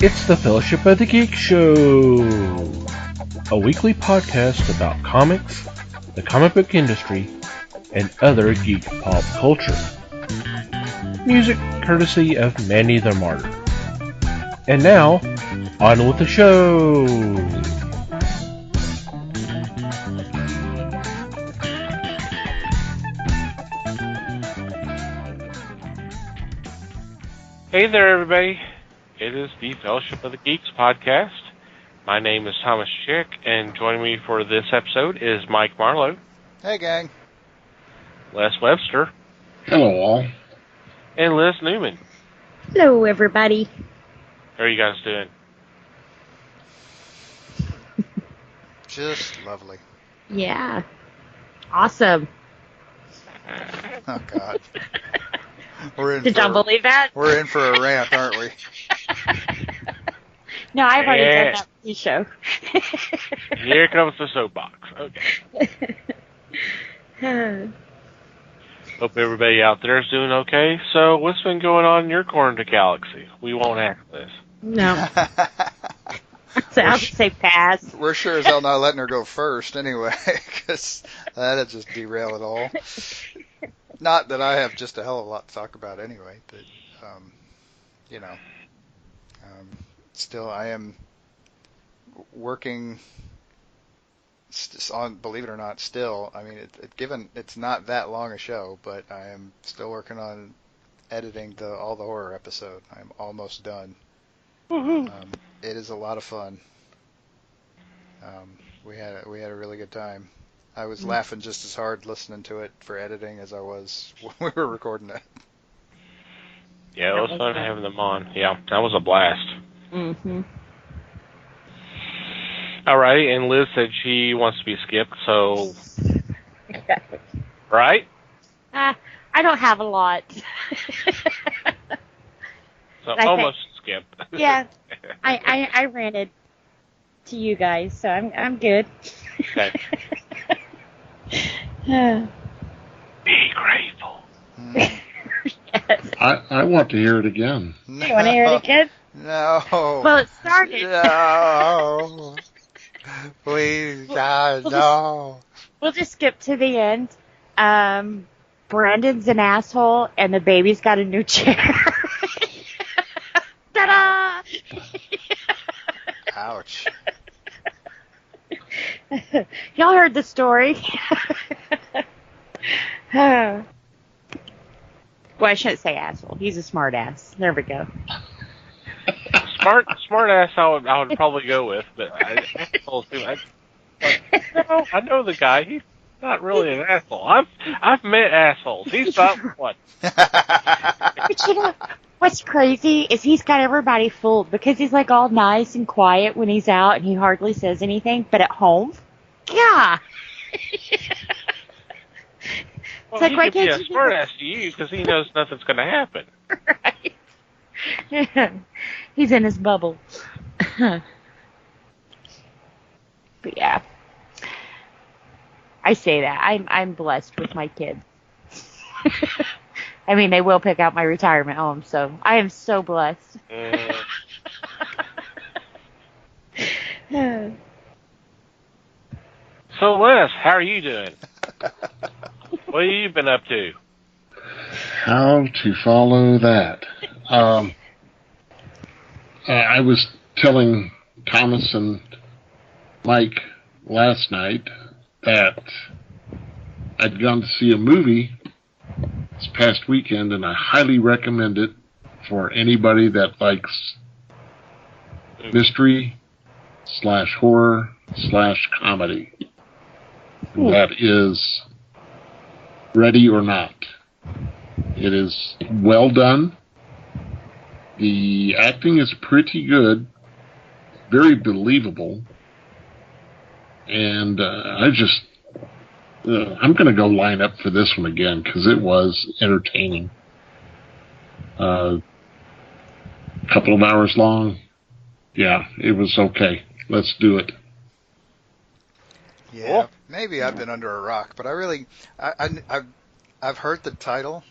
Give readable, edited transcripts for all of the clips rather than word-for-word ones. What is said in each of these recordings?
It's the Fellowship of the Geek Show, a weekly podcast about comics, the comic book industry, and other geek pop culture. Music courtesy of Manny the Martyr. And now, on with the show! Hey there, everybody. It is the Fellowship of the Geeks podcast. My name is Thomas Chick, and joining me for this episode is Mike Marlowe. Hey, gang. Les Webster. Hello, all. And Liz Newman. Hello, everybody. How are you guys doing? Just lovely. Yeah. Awesome. Oh, God. Did y'all believe that? We're in for a rant, aren't we? No, I've already done that with the show. Here comes the soapbox. Okay. Hope everybody out there is doing okay. So, what's been going on in your corner of the galaxy? We won't ask this. No. So I'll say pass. We're sure as hell not letting her go first anyway, because that'd just derail it all. Not that I have just a hell of a lot to talk about anyway, but, still I am working on, believe it or not, still. I mean, given it's not that long a show, but I am still working on editing all the horror episode. I'm almost done. It is a lot of fun. We had a really good time. I was laughing just as hard listening to it for editing as I was when we were recording it. Yeah, it was fun having them on. Yeah, that was a blast. Mm-hmm. Alrighty, and Liz said she wants to be skipped, so... Right? I don't have a lot. So almost skip. Yeah, I ranted to you guys, so I'm good. Okay. Be grateful. Yes. I want to hear it again. No. You want to hear it again? No. Well, it started. No. Please, God, no. We'll just skip to the end. Brandon's an asshole, and the baby's got a new chair. Ta-da! Ouch. Y'all heard the story. Well, I shouldn't say asshole. He's a smart ass. There we go. Smart ass I would probably go with, but assholes too. I know the guy. He's not really an asshole. I've met assholes. He's not one. But you know what's crazy is he's got everybody fooled because he's like all nice and quiet when he's out and he hardly says anything. But at home, yeah. Well, like, he why could be can't a you smart ass to you because he knows nothing's going to happen. Right. He's in his bubble. But yeah. I say that. I'm blessed with my kids. I mean, they will pick out my retirement home, so I am so blessed. So, Les, how are you doing? What have you been up to? How to follow that? I was telling Thomas and Mike last night that I'd gone to see a movie this past weekend, and I highly recommend it for anybody that likes mystery / horror / comedy. That is Ready or Not. It is well done. The acting is pretty good, very believable, and I'm going to go line up for this one again because it was entertaining. A couple of hours long. Yeah, it was okay. Let's do it. Yeah, maybe I've been under a rock, but I've heard the title,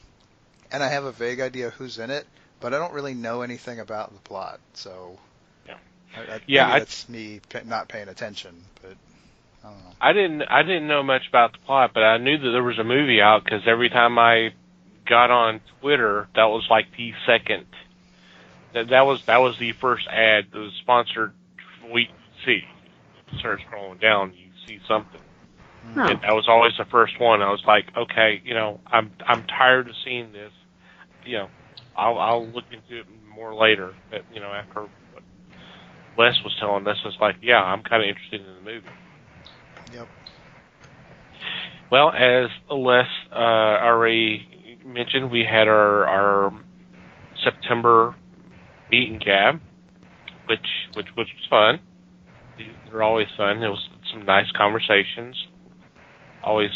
and I have a vague idea who's in it, but I don't really know anything about the plot. So Maybe that's me not paying attention, but I don't know. I didn't know much about the plot, but I knew that there was a movie out because every time I got on Twitter, that was like the second. That was the first ad that was sponsored. We see. Start scrolling down, you see something. Huh. And that was always the first one. I was like, okay, I'm tired of seeing this. I'll look into it more later. But after what Wes was telling us, it's like, yeah, I'm kind of interested in the movie. Yep. Well, as Les already mentioned, we had our September meet and gab, which was fun. They're always fun. It was some nice conversations. Always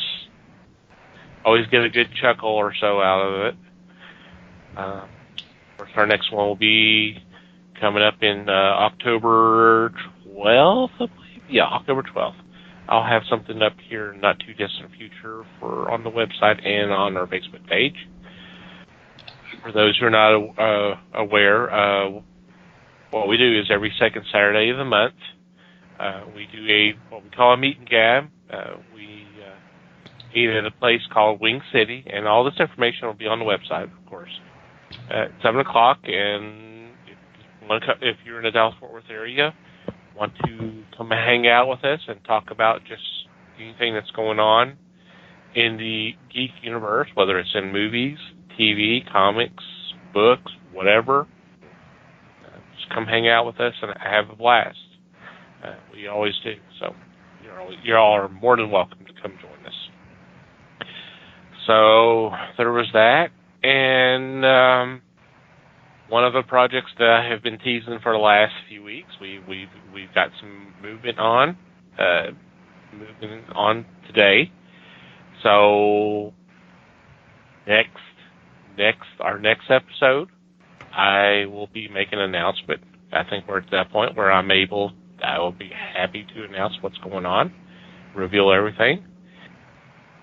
get a good chuckle or so out of it. Of course, our next one will be coming up in October 12th, I believe. Yeah, October 12th. I'll have something up here in not too distant future on the website and on our Facebook page. For those who are not aware, what we do is every second Saturday of the month, we do what we call a meet and gab. We eat at a place called Wing City, and all this information will be on the website, of course, at 7 o'clock. And if you're in the Dallas-Fort Worth area, want to come hang out with us and talk about just anything that's going on in the geek universe, whether it's in movies, TV, comics, books, whatever, just come hang out with us and have a blast. We always do. So you all are more than welcome to come join us. So there was that, and one of the projects that I have been teasing for the last few weeks, we've got some movement on today. So our next episode, I will be making an announcement. I think we're at that point where I will be happy to announce what's going on, reveal everything.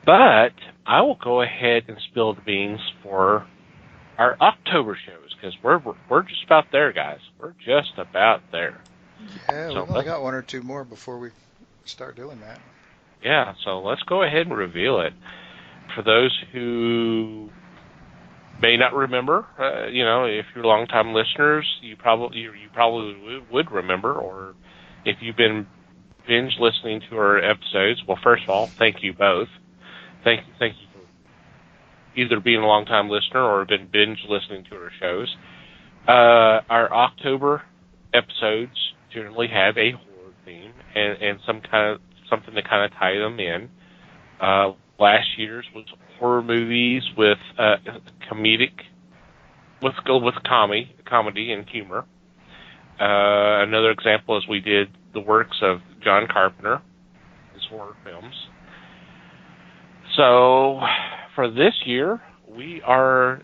But I will go ahead and spill the beans for our October shows, because we're just about there, guys. We're just about there. Yeah, we've only got one or two more before we start doing that. Yeah, so let's go ahead and reveal it. For those who may not remember, if you're longtime listeners, you probably would remember, or if you've been binge listening to our episodes, well, first of all, thank you both. Thank you for either being a long-time listener or been binge listening to our shows. Our October episodes generally have a horror theme and something to kind of tie them in. Last year's was horror movies with comedy and humor. Another example is we did the works of John Carpenter, his horror films. So for this year, we are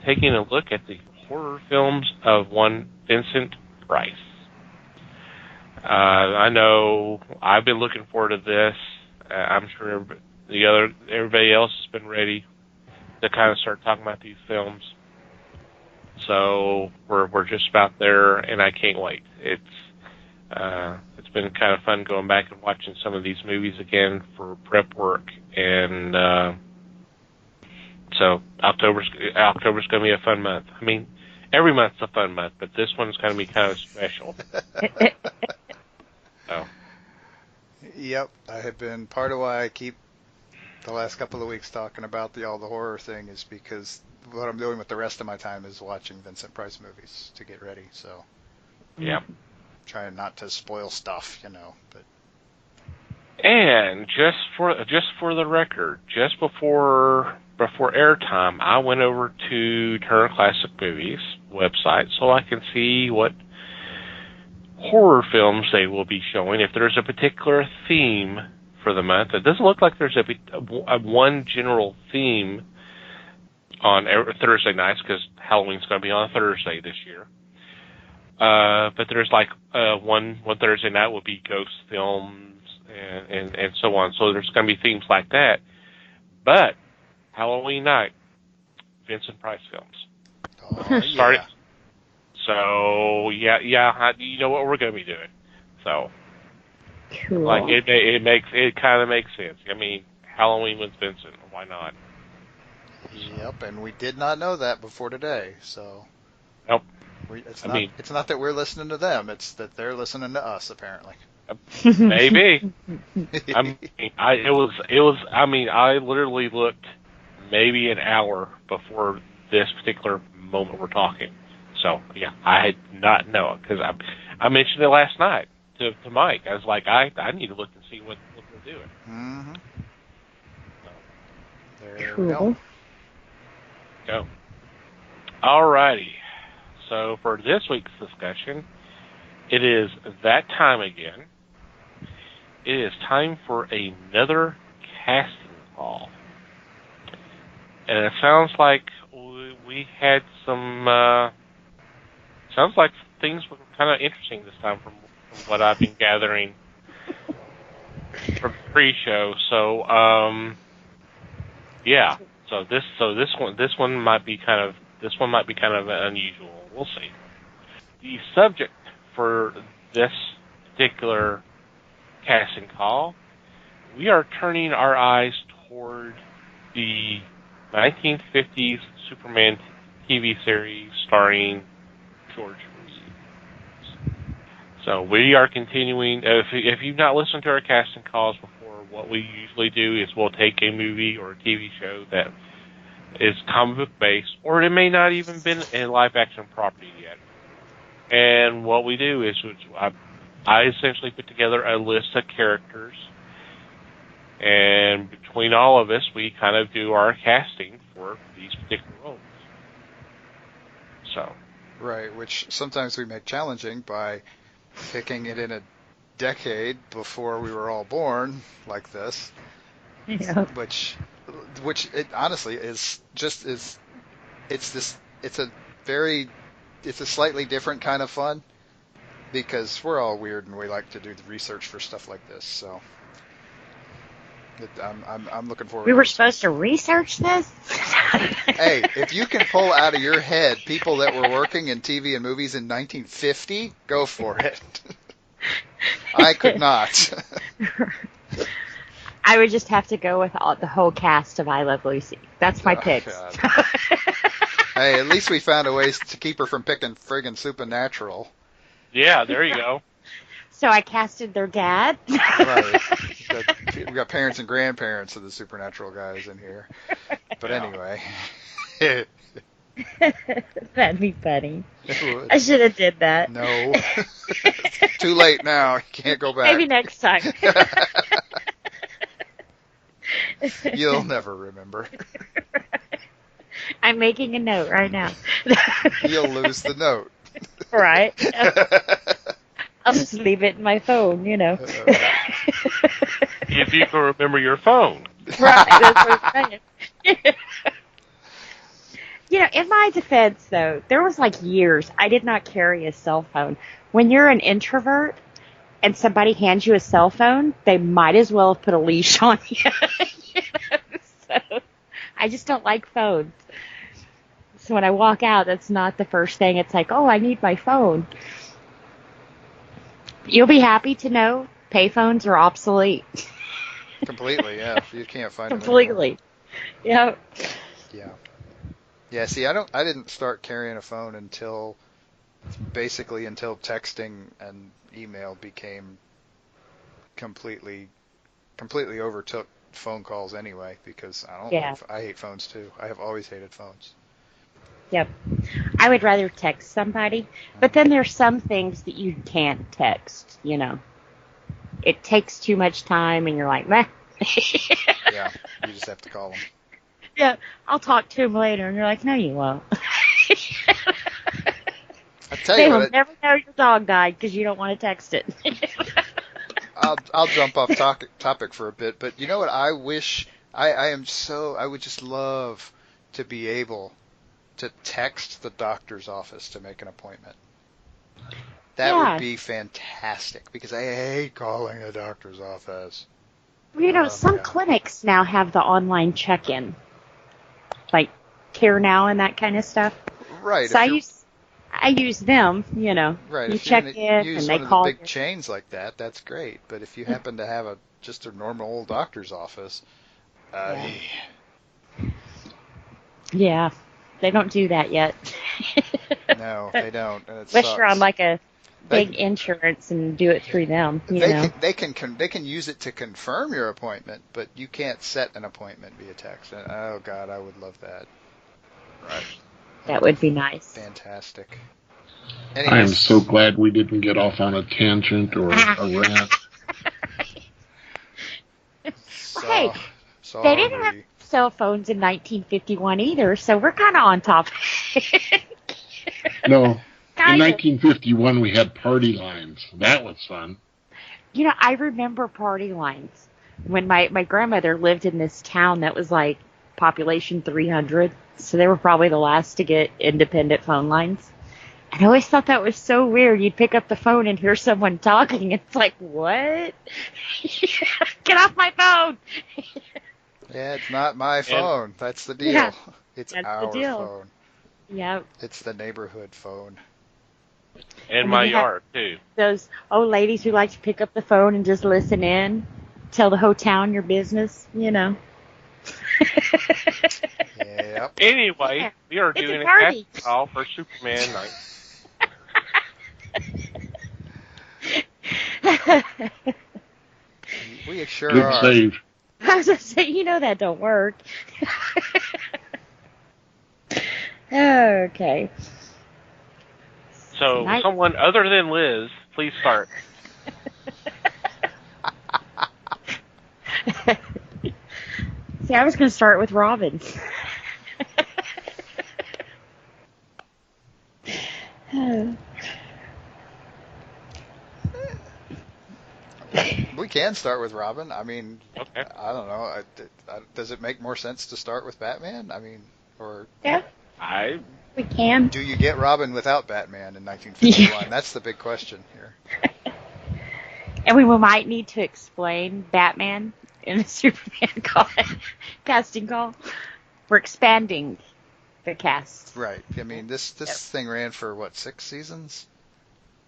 taking a look at the horror films of one Vincent Price. I know I've been looking forward to this. I'm sure everybody else has been ready to kind of start talking about these films. So we're just about there, and I can't wait. It's been kind of fun going back and watching some of these movies again for prep work, and so October's going to be a fun month. I mean, every month's a fun month, but this one's going to be kind of special. So. Yep, I have been part of why I keep the last couple of weeks talking about all the horror thing is because what I'm doing with the rest of my time is watching Vincent Price movies to get ready. So, yeah, trying not to spoil stuff, But and just for the record, just before airtime, I went over to Turner Classic Movies website so I can see what horror films they will be showing. If there's a particular theme for the month, it doesn't look like there's a one general theme on Thursday nights because Halloween's going to be on a Thursday this year. But there's like one Thursday night will be ghost films and so on. So there's going to be themes like that. But Halloween night, Vincent Price films. Oh, yeah. So yeah, you know what we're going to be doing. So Cool. like it kind of makes sense. I mean, Halloween with Vincent. Why not? Yep, and we did not know that before today. So Nope. It's not that we're listening to them; it's that they're listening to us, apparently. Maybe. I literally looked maybe an hour before this particular moment we're talking. So yeah, I did not know because I mentioned it last night to Mike. I was like, I need to look and see what they're doing. Mm-hmm. So, there Cool. we go. go. Alrighty. So for this week's discussion, it is that time again. It is time for another casting call. And it sounds like we had some, sounds like things were kind of interesting this time from what I've been gathering from pre-show. So, yeah. So this one might be kind of unusual. We'll see. The subject for this particular casting call, we are turning our eyes toward the 1950s Superman TV series starring George Reeves. So we are continuing. If you've not listened to our casting calls before, what we usually do is we'll take a movie or a TV show that is comic book based, or it may not even been a live action property yet. And what we do is I essentially put together a list of characters, and between all of us, we kind of do our casting for these particular roles. So. Right, which sometimes we make challenging by picking it in a decade before we were all born, like this. Yeah. Which it honestly is it's a slightly different kind of fun because we're all weird and we like to do the research for stuff like this. So I'm looking forward. We were supposed to research this? Hey, if you can pull out of your head people that were working in TV and movies in 1950, go for it. I could not. I would just have to go with the whole cast of I Love Lucy. That's my pick. Hey, at least we found a way to keep her from picking friggin' Supernatural. Yeah, there you go. So I casted their dad. Right. We got parents and grandparents of the Supernatural guys in here. But anyway. That'd be funny. I should have did that. No. Too late now. You can't go back. Maybe next time. You'll never remember. I'm making a note right now. You'll lose the note. Right. I'll just leave it in my phone, you know. If you can remember your phone. Right, that's what I'm saying. You know, in my defense, though, there was like years I did not carry a cell phone. When you're an introvert and somebody hands you a cell phone, they might as well have put a leash on you. You know? So I just don't like phones. So when I walk out, that's not the first thing. It's like, oh, I need my phone. You'll be happy to know payphones are obsolete. Completely, yeah. You can't find them completely. Yep. Yeah. Yeah, see, I didn't start carrying a phone until texting and email became completely overtook phone calls anyway, because I hate phones too. I have always hated phones. Yep. I would rather text somebody, but then there's some things that you can't text, you know. It takes too much time and you're like, meh. Yeah, you just have to call them. Yeah, I'll talk to him later, and you're like, no, you won't. I tell They you will what, never know your dog died because you don't want to text it. I'll jump off topic for a bit, but you know what? I wish I would just love to be able to text the doctor's office to make an appointment. That would be fantastic because I hate calling the doctor's office. You know, some clinics now have the online check-in, like Care Now and that kind of stuff. Right. So I use them, Right. You If you're check gonna in use and they one of the call big you. chains like that, that's great. But if you happen to have just a normal old doctor's office, Yeah. Yeah, they don't do that yet. no, they don't, and it Unless you're on sucks. like a They big insurance and do it through them, they can use it to confirm your appointment, but you can't set an appointment via text. And, oh God, I would love that. Right. That would be nice. Fantastic. I am so Anyways, glad we didn't get off on a tangent or a rant. Hey, they didn't have sorry. cell phones in 1951 either, so we're kind of on top. No, in Kind of. 1951 we had party lines. That was fun. I remember party lines when my grandmother lived in this town that was like population 300, so they were probably the last to get independent phone lines. And I always thought that was so weird. You'd pick up the phone and hear someone talking. It's like, what? Get off my phone! Yeah, it's not my phone. That's the deal. Yeah, It's that's the our deal. phone. Yeah. It's the neighborhood phone. In And my then you have yard, too. those old ladies who like to pick up the phone and just listen in, tell the whole town your business, Yep. Anyway, Yeah, we are it's a doing a party. casting call for Superman night. We sure Good are. save. I was going to say, that don't work. Okay. So, Nice. someone other than Liz, please start. See, I was going to start with Robin. We can start with Robin. I mean, Okay. I don't know. Does it make more sense to start with Batman? I mean, or Yeah, I we can. do you get Robin without Batman in 1951? Yeah. That's the big question here. And we might need to explain Batman in the Superman casting call. We're expanding the cast. Right. I mean, this thing ran for what, 6 seasons?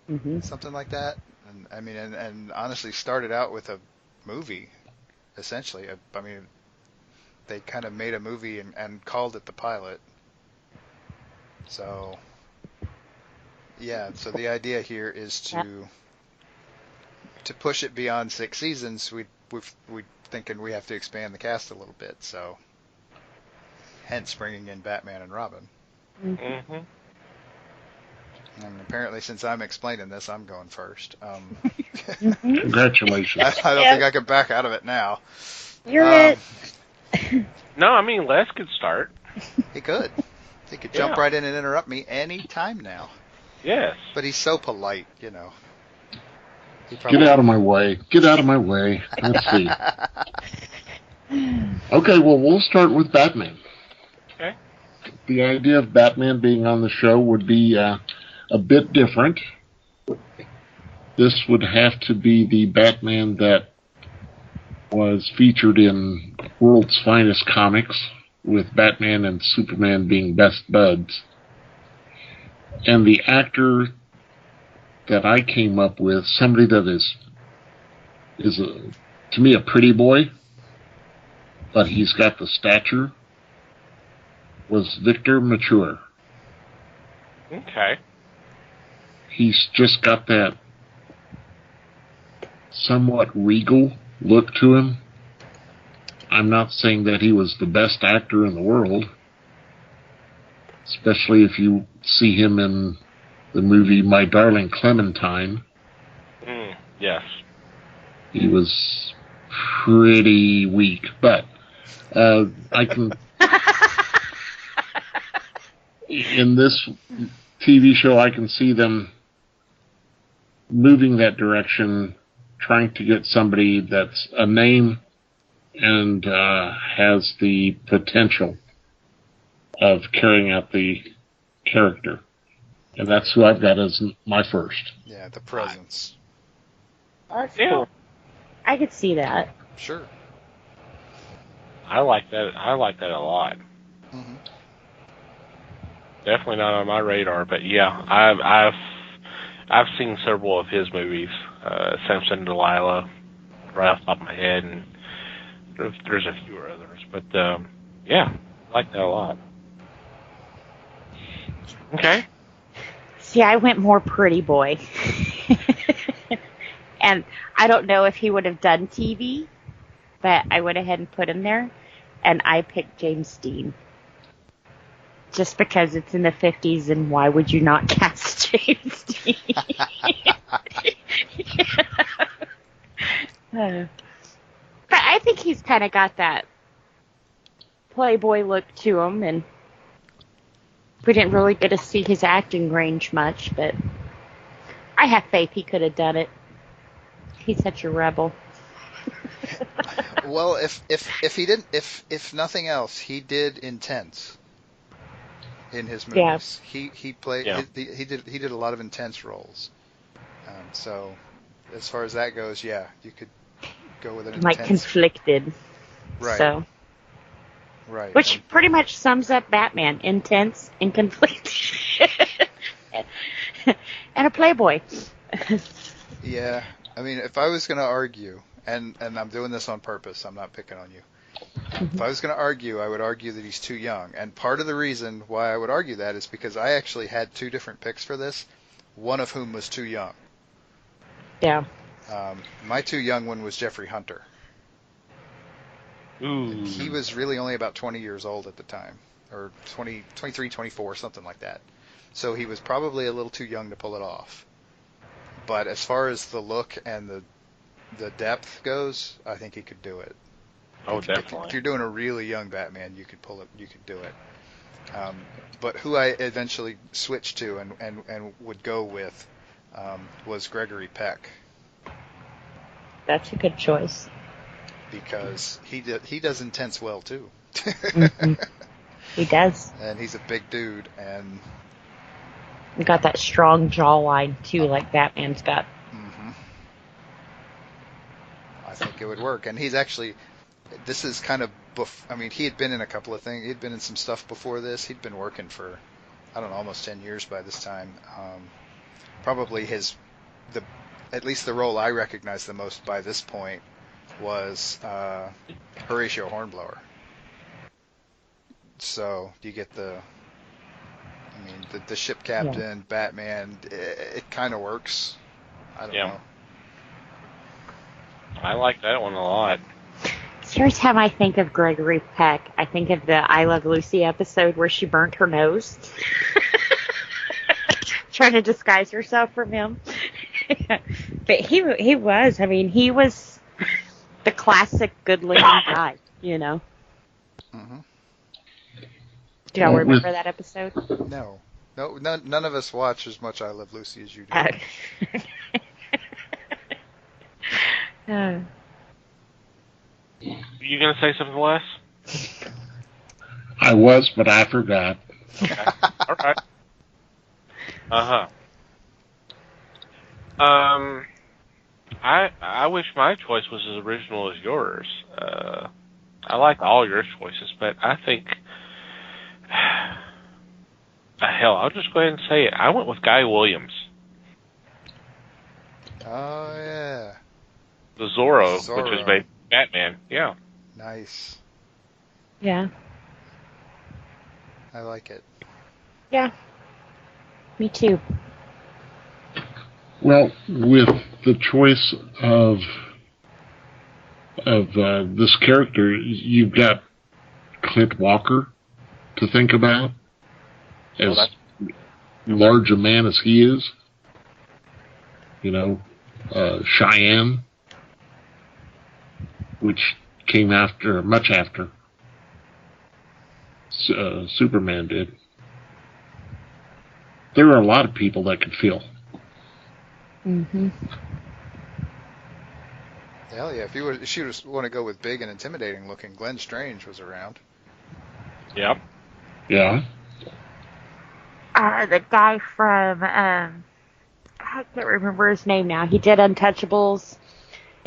Mm-hmm. Something like that. And I mean, and honestly started out with a movie, essentially. I mean, they kind of made a movie and called it the pilot. So, yeah. So the idea here is to push it beyond 6 seasons. We thinking we have to expand the cast a little bit. So, hence bringing in Batman and Robin. Mm-hmm. And apparently, since I'm explaining this, I'm going first. Mm-hmm. Congratulations. I don't think I can back out of it now. You're it. No, I mean, Les could start. He could. He could jump right in and interrupt me any time now. Yes. But he's so polite, He Get out of my way. Get out of my way. Let's see. Okay, well, we'll start with Batman. Okay. The idea of Batman being on the show would be a bit different. This would have to be the Batman that was featured in World's Finest Comics, with Batman and Superman being best buds. And the actor that I came up with, somebody that is to me a pretty boy, but he's got the stature, was Victor Mature. Okay. He's just got that somewhat regal look to him. I'm not saying that he was the best actor in the world, especially if you see him in the movie My Darling Clementine. Yes. He was pretty weak, but I can... In this TV show, I can see them moving that direction, trying to get somebody that's a name and has the potential of carrying out the character. And that's who I've got as my first. Yeah, the presence. That's Yeah. cool. I could see that. Sure. I like that. I like that a lot. Mm-hmm. definitely not on my radar. But yeah, I've seen several of his movies, Samson and Delilah, right off the top of my head, and there's a few others. But yeah, I like that a lot. Okay. See, I went more Pretty Boy. And I don't know if he would have done TV, but I went ahead and put him there. And I picked James Dean. Just because it's in the 50s, and why would you not cast James Dean? But I think he's kind of got that playboy look to him, and we didn't really get to see his acting range much, but I have faith he could have done it. He's such a rebel. Well, if he didn't, if nothing else, he did Intense in his movies. Yeah. He played Yeah. he did a lot of intense roles. So as far as that goes, yeah, you could go with an Like intense. conflicted. Right. So, Right. which pretty much sums up Batman: intense and conflicted, and a playboy. Yeah. I mean, if I was going to argue, and I'm doing this on purpose, I'm not picking on you. If I was going to argue, I would argue that he's too young. And part of the reason why I would argue that is because I actually had two different picks for this, one of whom was too young. Yeah. My too young one was Jeffrey Hunter. Ooh. He was really only about 20 years old at the time, or 20, 23, 24, something like that. So he was probably a little too young to pull it off. But as far as the look and the depth goes, I think he could do it. Oh, If definitely. you're doing a really young Batman, you could pull it. You could do it. But who I eventually switched to and would go with was Gregory Peck, That's a good choice. because he does Intense well too. Mm-hmm. He does. And he's a big dude, and He got that strong jawline too, like Batman's got. I think it would work. And he's actually, this is kind of, I mean, he had been in a couple of things. He'd been in some stuff before this. He'd been working for, I don't know, almost 10 years by this time. Probably at least the role I recognize the most by this point was Horatio Hornblower. So you get the ship captain, Batman, it kind of works. I don't know. I like that one a lot. Every time I think of Gregory Peck, I think of the I Love Lucy episode where she burnt her nose. Trying to disguise herself from him. But he was, I mean, he was the classic good-looking guy, you know. Mm-hmm. Do y'all remember that episode? No, none of us watch as much I Love Lucy as you do. You gonna say something, Les? I was, but I forgot. Okay. All right. I wish my choice was as original as yours. I like all your choices, but I think, hell, I'll just go ahead and say it. I went with Guy Williams. Oh yeah. The Zorro, which is made Batman. Yeah. Nice. Yeah. I like it. Yeah. Me too. Well, with the choice of this character, you've got Clint Walker to think about, as large a man as he is. You know, Cheyenne, which came much after Superman did. There are a lot of people that could feel. Mm-hmm. Hell yeah! If you want to go with big and intimidating looking, Glenn Strange was around. Yep. Yeah. The guy from I can't remember his name now. He did Untouchables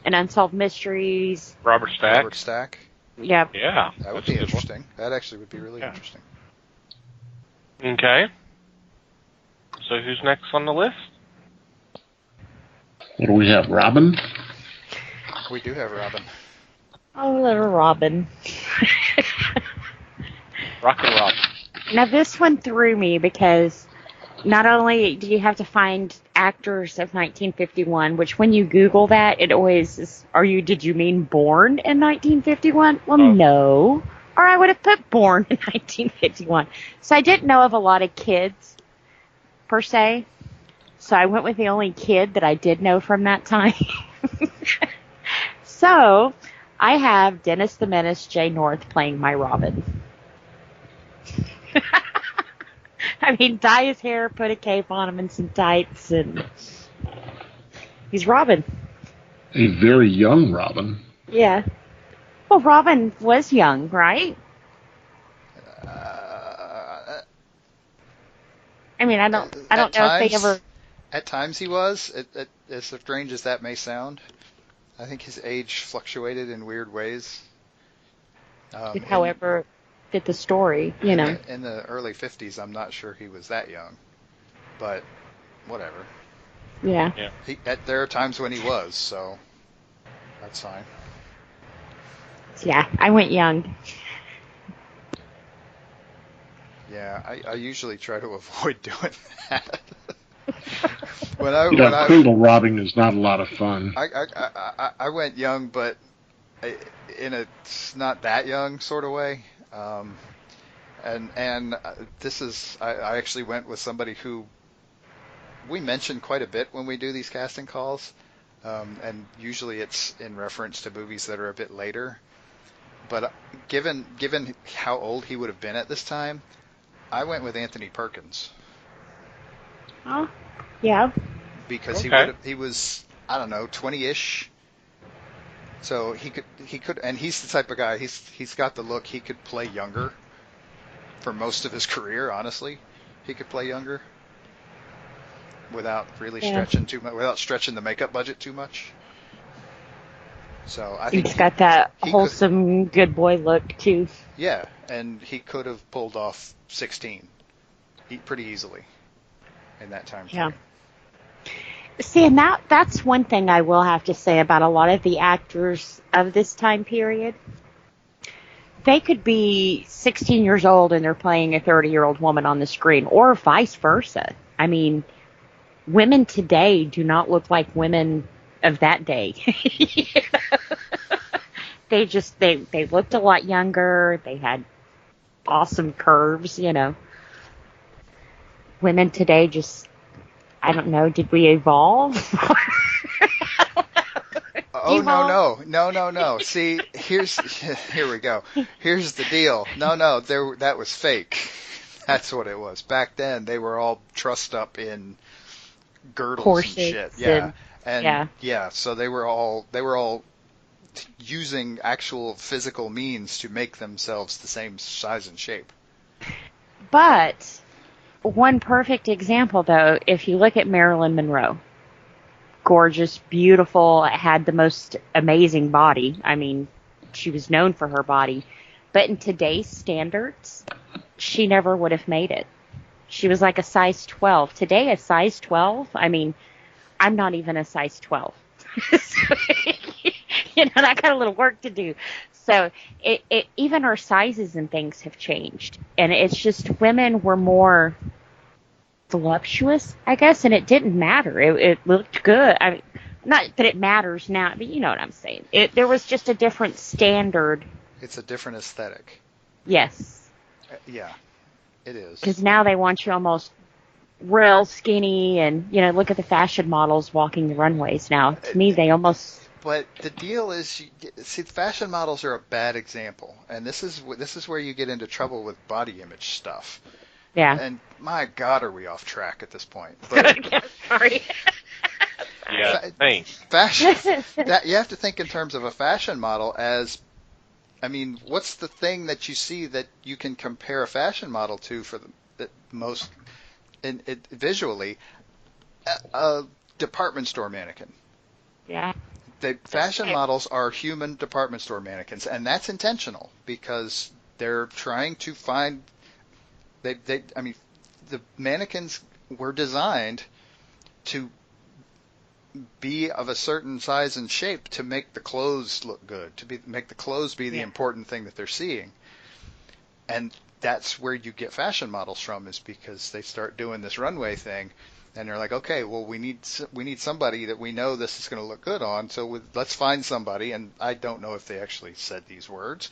and Unsolved Mysteries. Robert Stack. Robert Stack. Yep. Yeah. That would that's be a good one. interesting. That actually would be really interesting. Okay. So who's next on the list? What do we have, Robin? We do have Robin. Oh, little Robin. Rock and Rob. Now this one threw me because not only do you have to find actors of 1951, which when you Google that, it always is, did you mean born in 1951? Well, no. Or I would have put born in 1951. So I didn't know of a lot of kids, per se. So I went with the only kid that I did know from that time. So I have Dennis the Menace J. North playing my Robin. I mean, dye his hair, put a cape on him and some tights, and he's Robin. A very young Robin. Yeah. Well, Robin was young, right? I mean, I don't know if they ever. At times he was. As strange as that may sound, I think his age fluctuated in weird ways. However, fit the story, you know. In the early 50s, I'm not sure he was that young, but whatever. Yeah. There are times when he was, so that's fine. Yeah, I went young. Yeah, I usually try to avoid doing that. Cradle robbing is not a lot of fun. I went young, but in a not that young sort of way. And this is I actually went with somebody who we mention quite a bit when we do these casting calls, and usually it's in reference to movies that are a bit later. But given how old he would have been at this time, I went with Anthony Perkins. Oh, yeah. Because he was, I don't know, 20-ish. So he could, and he's the type of guy, he's got the look, he could play younger for most of his career, honestly. He could play younger without really stretching too much, without stretching the makeup budget too much. So I think he's got that wholesome good boy look too. Yeah, and he could have pulled off 16 pretty easily in that time frame. Yeah. See, and that's one thing I will have to say about a lot of the actors of this time period. They could be 16 years old and they're playing a 30-year-old woman on the screen, or vice versa. I mean, women today do not look like women of that day. They looked a lot younger. They had awesome curves, you know. Women today just, I don't know, did we evolve? Oh, no. See, here we go. Here's the deal. No, that was fake. That's what it was. Back then, they were all trussed up in girdles Corsets and shit. Yeah. So they were all using actual physical means to make themselves the same size and shape. But one perfect example, though, if you look at Marilyn Monroe, gorgeous, beautiful, had the most amazing body. I mean, she was known for her body. But in today's standards, she never would have made it. She was like a size 12. Today, a size 12, I mean, I'm not even a size 12. So, you know, I got a little work to do. So even our sizes and things have changed. And it's just women were more voluptuous, I guess, and it didn't matter. It looked good. I mean, not that it matters now, but you know what I'm saying. There was just a different standard. It's a different aesthetic. Yes. Yeah, it is. Because now they want you almost real skinny, and, you know, look at the fashion models walking the runways now. To me, they almost... But the deal is, see, fashion models are a bad example, and this is where you get into trouble with body image stuff. Yeah. And my God, are we off track at this point? But sorry. Yeah, thanks. Fashion. You have to think in terms of a fashion model as, I mean, what's the thing that you see that you can compare a fashion model to for the most visually? A department store mannequin. Yeah. The fashion models are human department store mannequins, and that's intentional because they're trying to find. I mean, the mannequins were designed to be of a certain size and shape to make the clothes look good, make the clothes be the important thing that they're seeing. And that's where you get fashion models from, is because they start doing this runway thing, and they're like, okay, well, we need somebody that we know this is going to look good on, so let's find somebody. And I don't know if they actually said these words,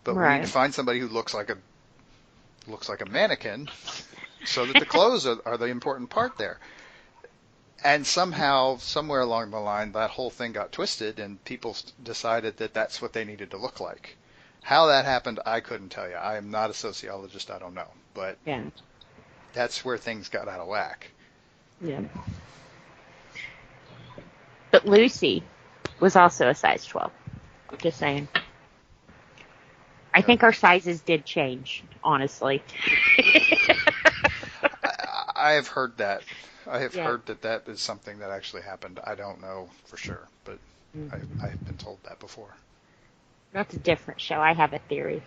but we need to find somebody who looks like a mannequin, so that the clothes are the important part there. And somehow, somewhere along the line, that whole thing got twisted, and people decided that that's what they needed to look like. How that happened, I couldn't tell you. I am not a sociologist. I don't know. But that's where things got out of whack. Yeah. But Lucy was also a size 12. Just saying. I think our sizes did change, honestly. I have heard that. I have heard that is something that actually happened. I don't know for sure, but I've been told that before. That's a different show. I have a theory.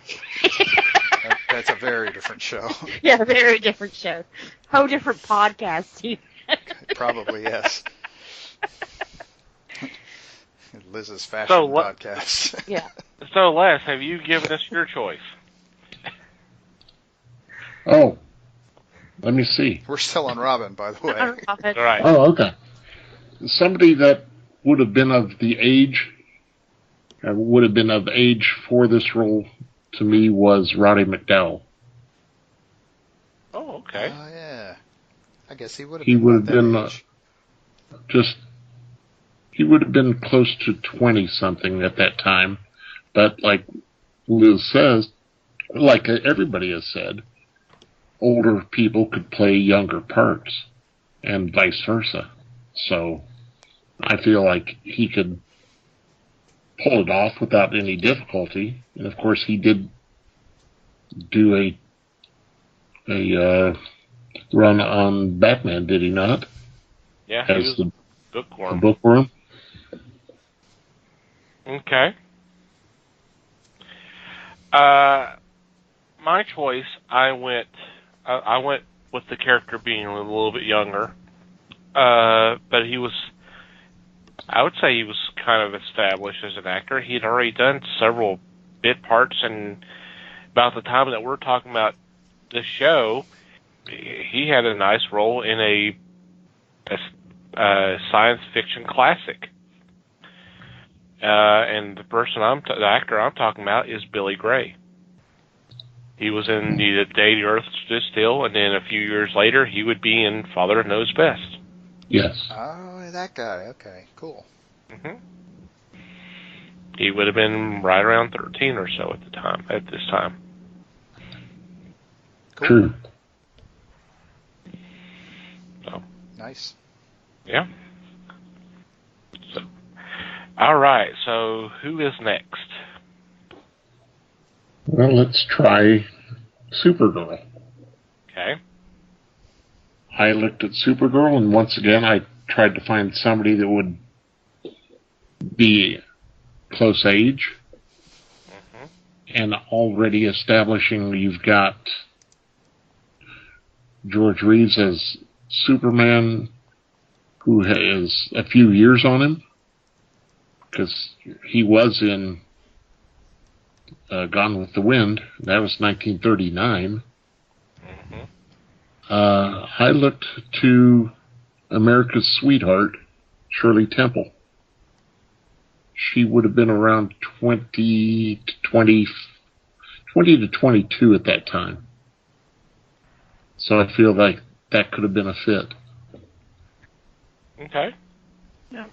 That's a very different show. Yeah, very different show. Whole different podcast. Probably, yes. Liz's fashion podcast. Yeah. So, Les, have you given us your choice? Oh, let me see. We're still on Robin, by the way. All right. Oh, okay. Somebody that would have been of age for this role to me was Roddy McDowell. Oh, okay. Oh, yeah. I guess he would have been he would have been close to 20-something at that time. But like Liz says, like everybody has said, older people could play younger parts and vice versa. So I feel like he could pull it off without any difficulty. And of course he did do a run on Batman, did he not? Yeah, as he was the bookworm. bookworm. Okay. My choice, I went with the character being a little bit younger. But I would say he was kind of established as an actor. He had already done several bit parts, and about the time that we're talking about this show, he had a nice role in a science fiction classic. And the actor I'm talking about is Billy Gray. He was in The Day the Earth Stood Still, and then a few years later, he would be in Father Knows Best. Yes. Oh, that guy. Okay, cool. Mm-hmm. He would have been right around 13 or so at this time. Cool. True. So. Nice. Yeah. So, all right. So, who is next? Well, let's try Supergirl. Okay. I looked at Supergirl, and once again, I tried to find somebody that would be close age. Mm-hmm. And already establishing you've got George Reeves as Superman, who has a few years on him, because he was in Gone with the Wind. That was 1939. Mm-hmm. I looked to America's Sweetheart, Shirley Temple. She would have been around 20 to 22 at that time. So I feel like that could have been a fit. Okay. Yeah.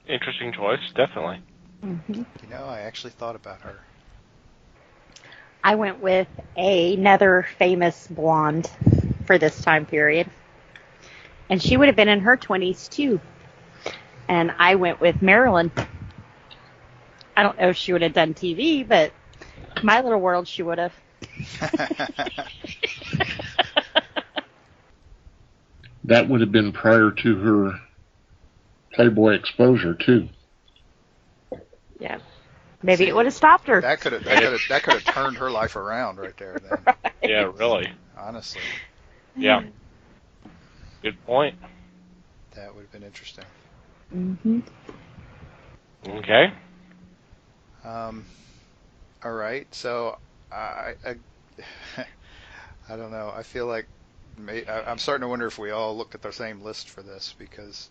Interesting choice, definitely. Mm-hmm. You know, I actually thought about her. I went with another famous blonde for this time period. And she would have been in her 20s, too. And I went with Marilyn. I don't know if she would have done TV, but My Little World, she would have. That would have been prior to her Playboy exposure, too. Yeah. Maybe it would have stopped her. That could have turned her life around right there. Then. Right. Yeah, really. honestly. Yeah. Good point. That would have been interesting. Mm-hmm. Okay. All right, so I I don't know. I feel like I'm starting to wonder if we all looked at the same list for this because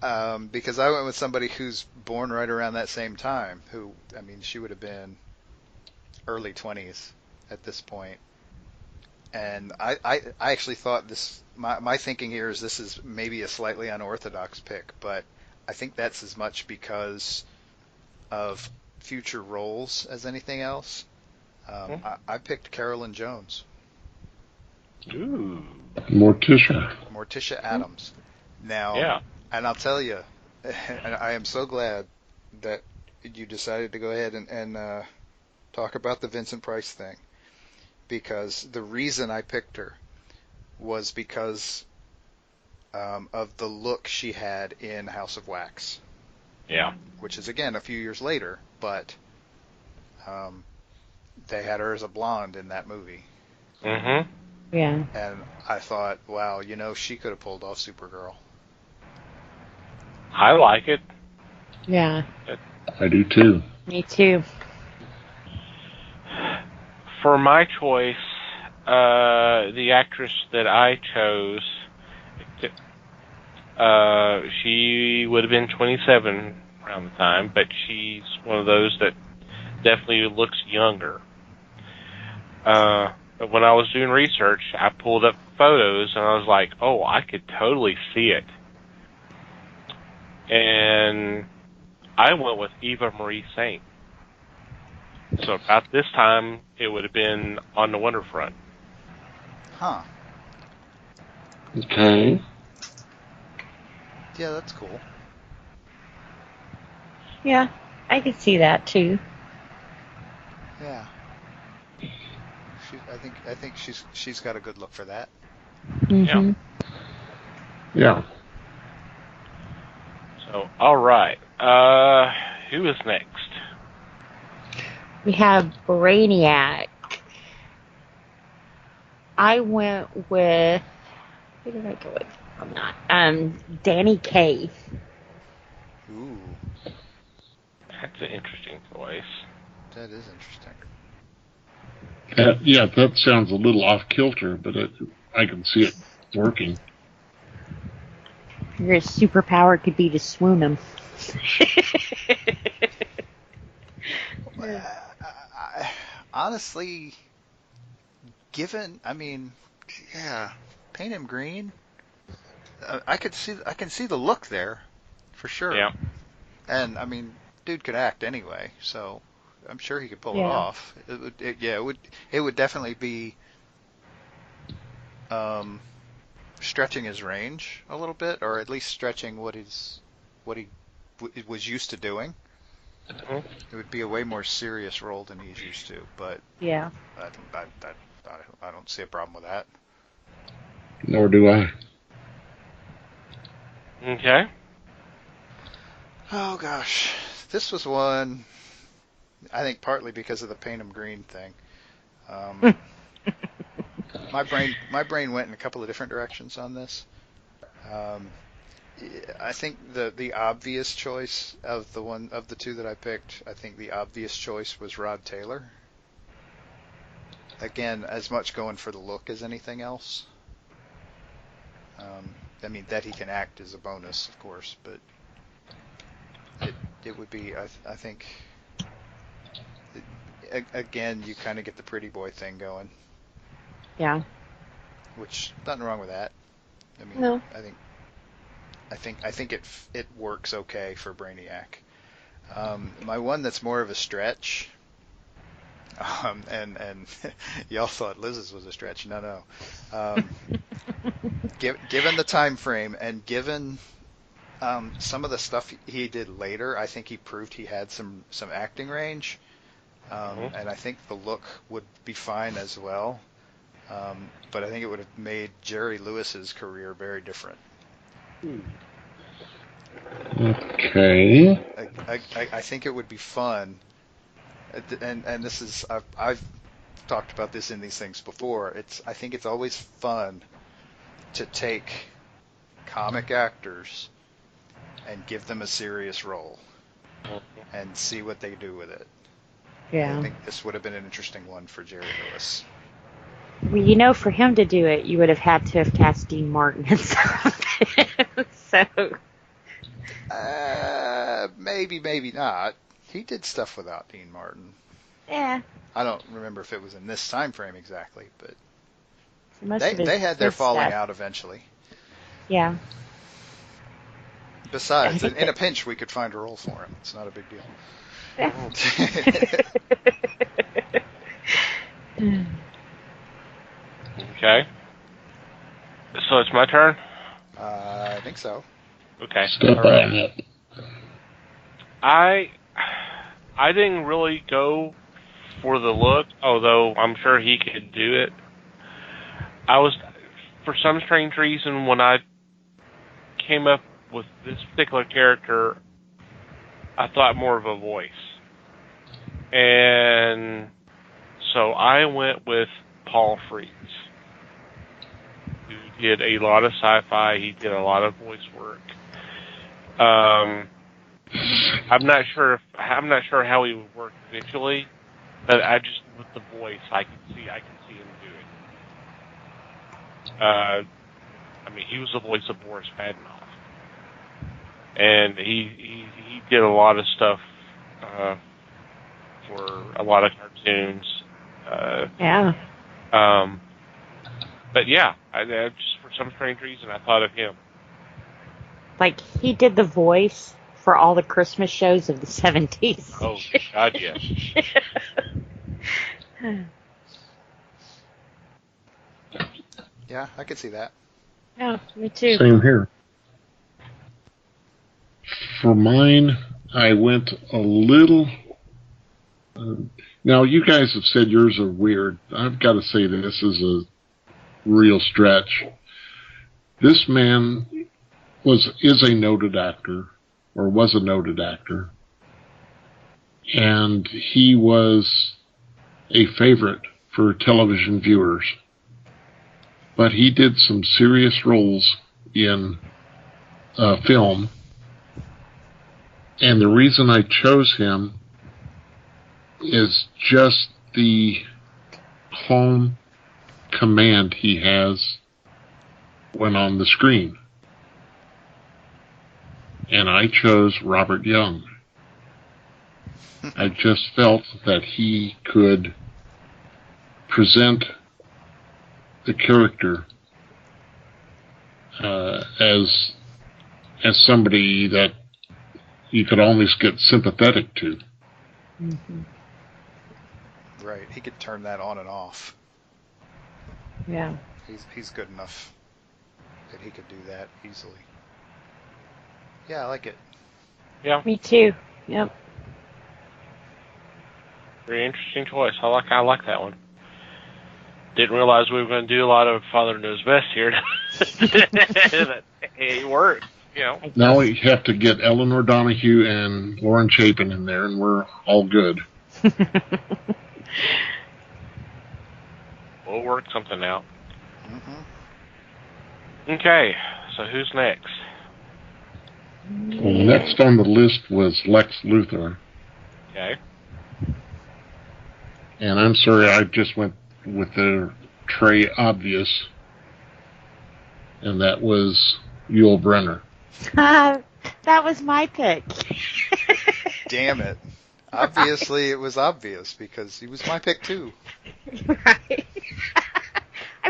I went with somebody who's born right around that same time. Who, I mean, she would have been early 20s at this point. And I actually thought this. My thinking here is this is maybe a slightly unorthodox pick, but I think that's as much because of future roles as anything else. I picked Carolyn Jones, Ooh. Morticia. Adams. Now, Yeah. and I'll tell you, and I am so glad that you decided to go ahead and talk about the Vincent Price thing, because the reason I picked her was because of the look she had in House of Wax, Yeah. which is again a few years later, but um, they had her as a blonde in that movie. Mm-hmm. Yeah. And I thought, wow, she could have pulled off Supergirl. I like it. Yeah. I do too. Me too. For my choice, the actress that I chose, she would have been 27 around the time, but she's one of those that definitely looks younger. But when I was doing research, I pulled up photos and I was like, oh, I could totally see it. And I went with Eva Marie Saint. So about this time, it would have been On the Wonder Front. Huh. Okay. Yeah, that's cool. Yeah, I could see that too. Yeah. I think she's got a good look for that. Mm-hmm. Yeah. So, all right. Who is next? We have Brainiac. I went with. Who did I go with? I'm not. Danny Kaye. Ooh, That's an interesting choice. that is interesting. Yeah, that sounds a little off kilter, but I can see it working. Your superpower could be to swoon him. Honestly, I mean, yeah, paint him green. I can see the look there, for sure. Yeah. And I mean, dude could act anyway, so I'm sure he could pull it Yeah. off. It would definitely be stretching his range a little bit, or at least stretching what he was used to doing. Mm-hmm. It would be a way more serious role than he's used to, but Yeah. I don't see a problem with that. Nor do I. Okay. Oh gosh, this was one. I think partly because of the paint 'em green thing. My brain went in a couple of different directions on this. Um, I think the obvious choice of the two that I picked, I think the obvious choice was Rod Taylor. Again, as much going for the look as anything else. I mean, that he can act is a bonus, of course, but it would be, I think, again, you kind of get the pretty boy thing going, Yeah. which nothing wrong with that. I mean, No. I think it works okay for Brainiac. My one that's more of a stretch, and y'all thought Liz's was a stretch. No. Given the time frame and given some of the stuff he did later, I think he proved he had some acting range, and I think the look would be fine as well. But I think it would have made Jerry Lewis's career very different. Okay. I think it would be fun, and this is I've talked about this in these things before. I think it's always fun to take comic actors and give them a serious role and see what they do with it. Yeah. I think this would have been an interesting one for Jerry Lewis. Well, for him to do it, you would have had to have cast Dean Martin and something. So. Maybe not. He did stuff without Dean Martin. Yeah. I don't remember if it was in this time frame exactly, but They had their falling out eventually. Yeah. Besides, in a pinch, we could find a role for him. It's not a big deal. Yeah. Okay. So it's my turn? I think so. Okay. Step on it. I didn't really go for the look, although I'm sure he could do it. For some strange reason, when I came up with this particular character, I thought more of a voice. And so I went with Paul Frees, who did a lot of sci-fi. He did a lot of voice work. I'm not sure how he would work visually, but with the voice, I can see him doing. He was the voice of Boris Badenov, and he did a lot of stuff for a lot of cartoons. Yeah. But yeah, I just for some strange reason I thought of him. Like, he did the voice for all the Christmas shows of the 70s. Oh, God, yes. Yeah, I could see that. Yeah, me too. Same here. For mine, I went a little... now, you guys have said yours are weird. I've got to say that this is a real stretch. This man is a noted actor, or was a noted actor, and he was a favorite for television viewers. But he did some serious roles in film, and the reason I chose him is just the calm command he has when on the screen. And I chose Robert Young. I just felt that he could present the character as somebody that you could almost get sympathetic to. Mm-hmm. Right, he could turn that on and off. Yeah. He's good enough that he could do that easily. Yeah, I like it. Yeah. Me too. Yep. Very interesting choice. I like that one. Didn't realize we were going to do a lot of Father Knows Best here. It worked, Now we have to get Eleanor Donahue and Lauren Chapin in there, and we're all good. We'll work something out. Mm-hmm. Okay, so who's next? Well, next on the list was Lex Luthor. Okay. And I'm sorry, I just went with the Trey obvious, and that was Yul Brynner. That was my pick. Damn it. Obviously, it was obvious because he was my pick too. Right.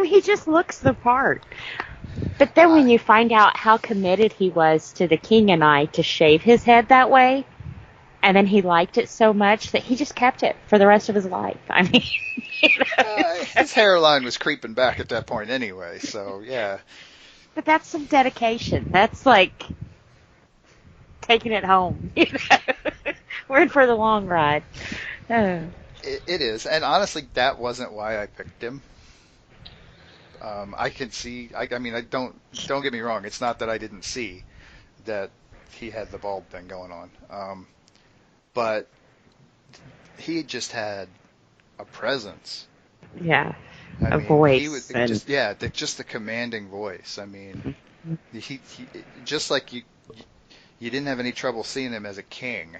He just looks the part. But then when you find out how committed he was to the King and I to shave his head that way, and then he liked it so much that he just kept it for the rest of his life. His hairline was creeping back at that point anyway, so yeah. But that's some dedication. That's like taking it home. We're in for the long ride. Oh. It is, and honestly, that wasn't why I picked him. I can see. I don't get me wrong. It's not that I didn't see that he had the bald thing going on, but he just had a presence Yeah. I A mean, voice. he would And just the commanding voice. I mean, he just like you didn't have any trouble seeing him as a king.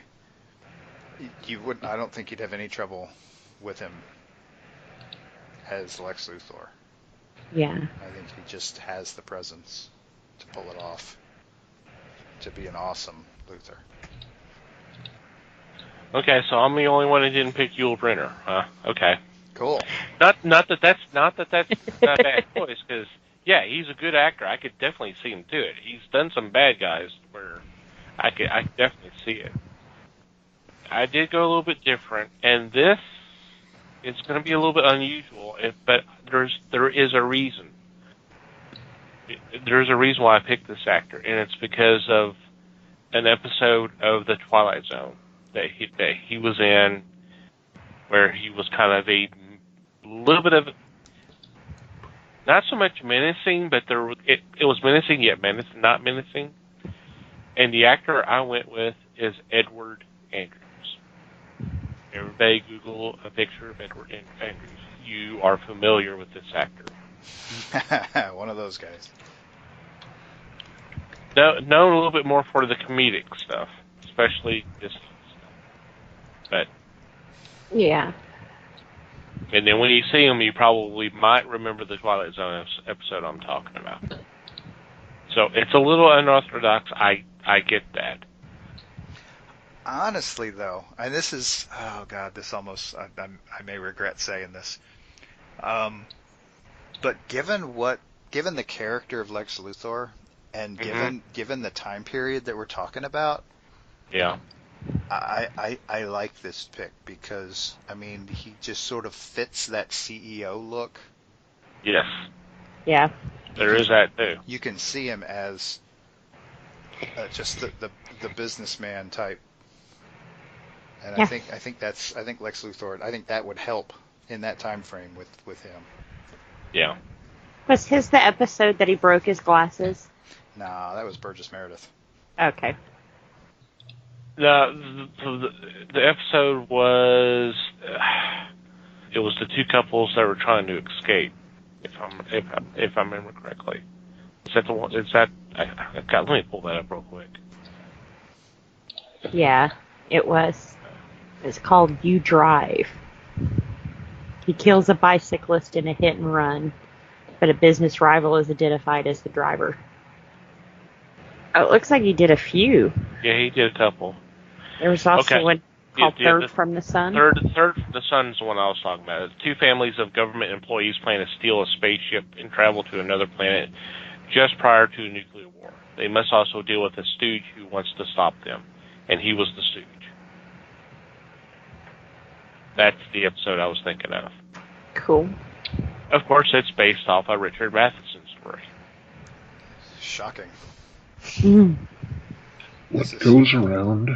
You wouldn't. I don't think you'd have any trouble with him as Lex Luthor. yeah. I think he just has the presence to pull it off, to be an awesome Luthor. Okay, so I'm the only one who didn't pick Yul Brynner, huh? Okay. Cool. Not that that's not a bad choice, because yeah, he's a good actor. I could definitely see him do it. He's done some bad guys where I could definitely see it. I did go a little bit different, and this is going to be a little bit unusual, but there is a reason. There's a reason why I picked this actor, and it's because of an episode of The Twilight Zone that he was in, where he was kind of a little bit of, not so much menacing, but it was menacing yet not menacing. And the actor I went with is Edward Andrews. Everybody Google a picture of Edward Andrews. You are familiar with this actor. One of those guys. Known a little bit more for the comedic stuff, especially this stuff. But Yeah. and then when you see him, you probably might remember the Twilight Zone episode I'm talking about. So it's a little unorthodox. I get that. Honestly, though, and this is, oh god, this almost, I may regret saying this, but given the character of Lex Luthor, and given the time period that we're talking about, Yeah. I like this pick because, I mean, he just sort of fits that CEO look. Yes. Yeah. There is that too. You can see him as just the businessman type. And Yeah. I think Lex Luthor, I think that would help in that time frame with him. Yeah. Was his the episode that he broke his glasses? Nah, that was Burgess Meredith. Okay. No, the episode was it was the two couples that were trying to escape. If I remember correctly, is that the one? Is that? Let me pull that up real quick. Yeah, it was. It's called You Drive. He kills a bicyclist in a hit and run, but a business rival is identified as the driver. Oh, it looks like he did a few. Yeah, he did a couple. There was also one called Third from the Sun. Third from the Sun is the one I was talking about. Two families of government employees plan to steal a spaceship and travel to another planet just prior to a nuclear war. They must also deal with a stooge who wants to stop them, and he was the stooge. That's the episode I was thinking of. Cool. Of course, it's based off a Richard Matheson story. Shocking. What goes around?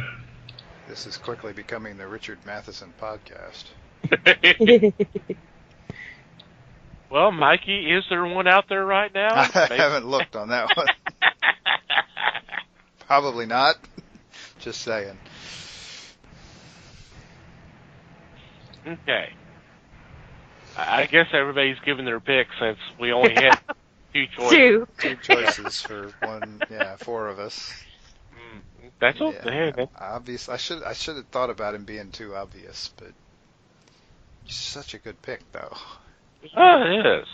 This is quickly becoming the Richard Matheson podcast. Well, Mikey, is there one out there right now? I haven't looked on that one. Probably not. Just saying. Okay. I guess everybody's given their pick since we only had two choices. Two choices for one. Yeah, four of us. That's okay. Yeah, obvious. I should have thought about him being too obvious, but such a good pick, though. Oh, it is.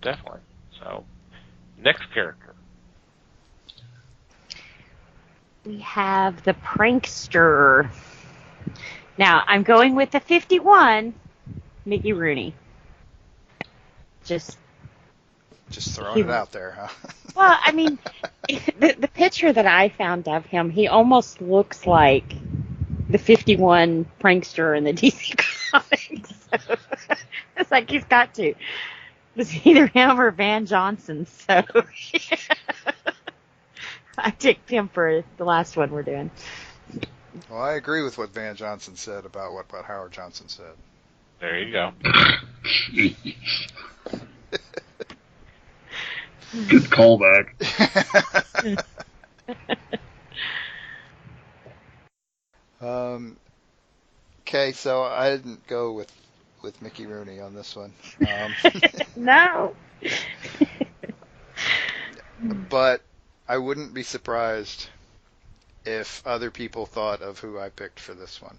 Definitely. So, next character. We have the prankster. Now, I'm going with the 51, Mickey Rooney. Just throwing it out there, huh? Well, I mean, the picture that I found of him, he almost looks like the 51 prankster in the DC comics. So, it's like he's got to. It's either him or Van Johnson. So I picked him for the last one we're doing. Well, I agree with what Van Johnson said about what Howard Johnson said. There you go. Good callback. Okay, so I didn't go with with Mickey Rooney on this one. No. But I wouldn't be surprised if other people thought of who I picked for this one.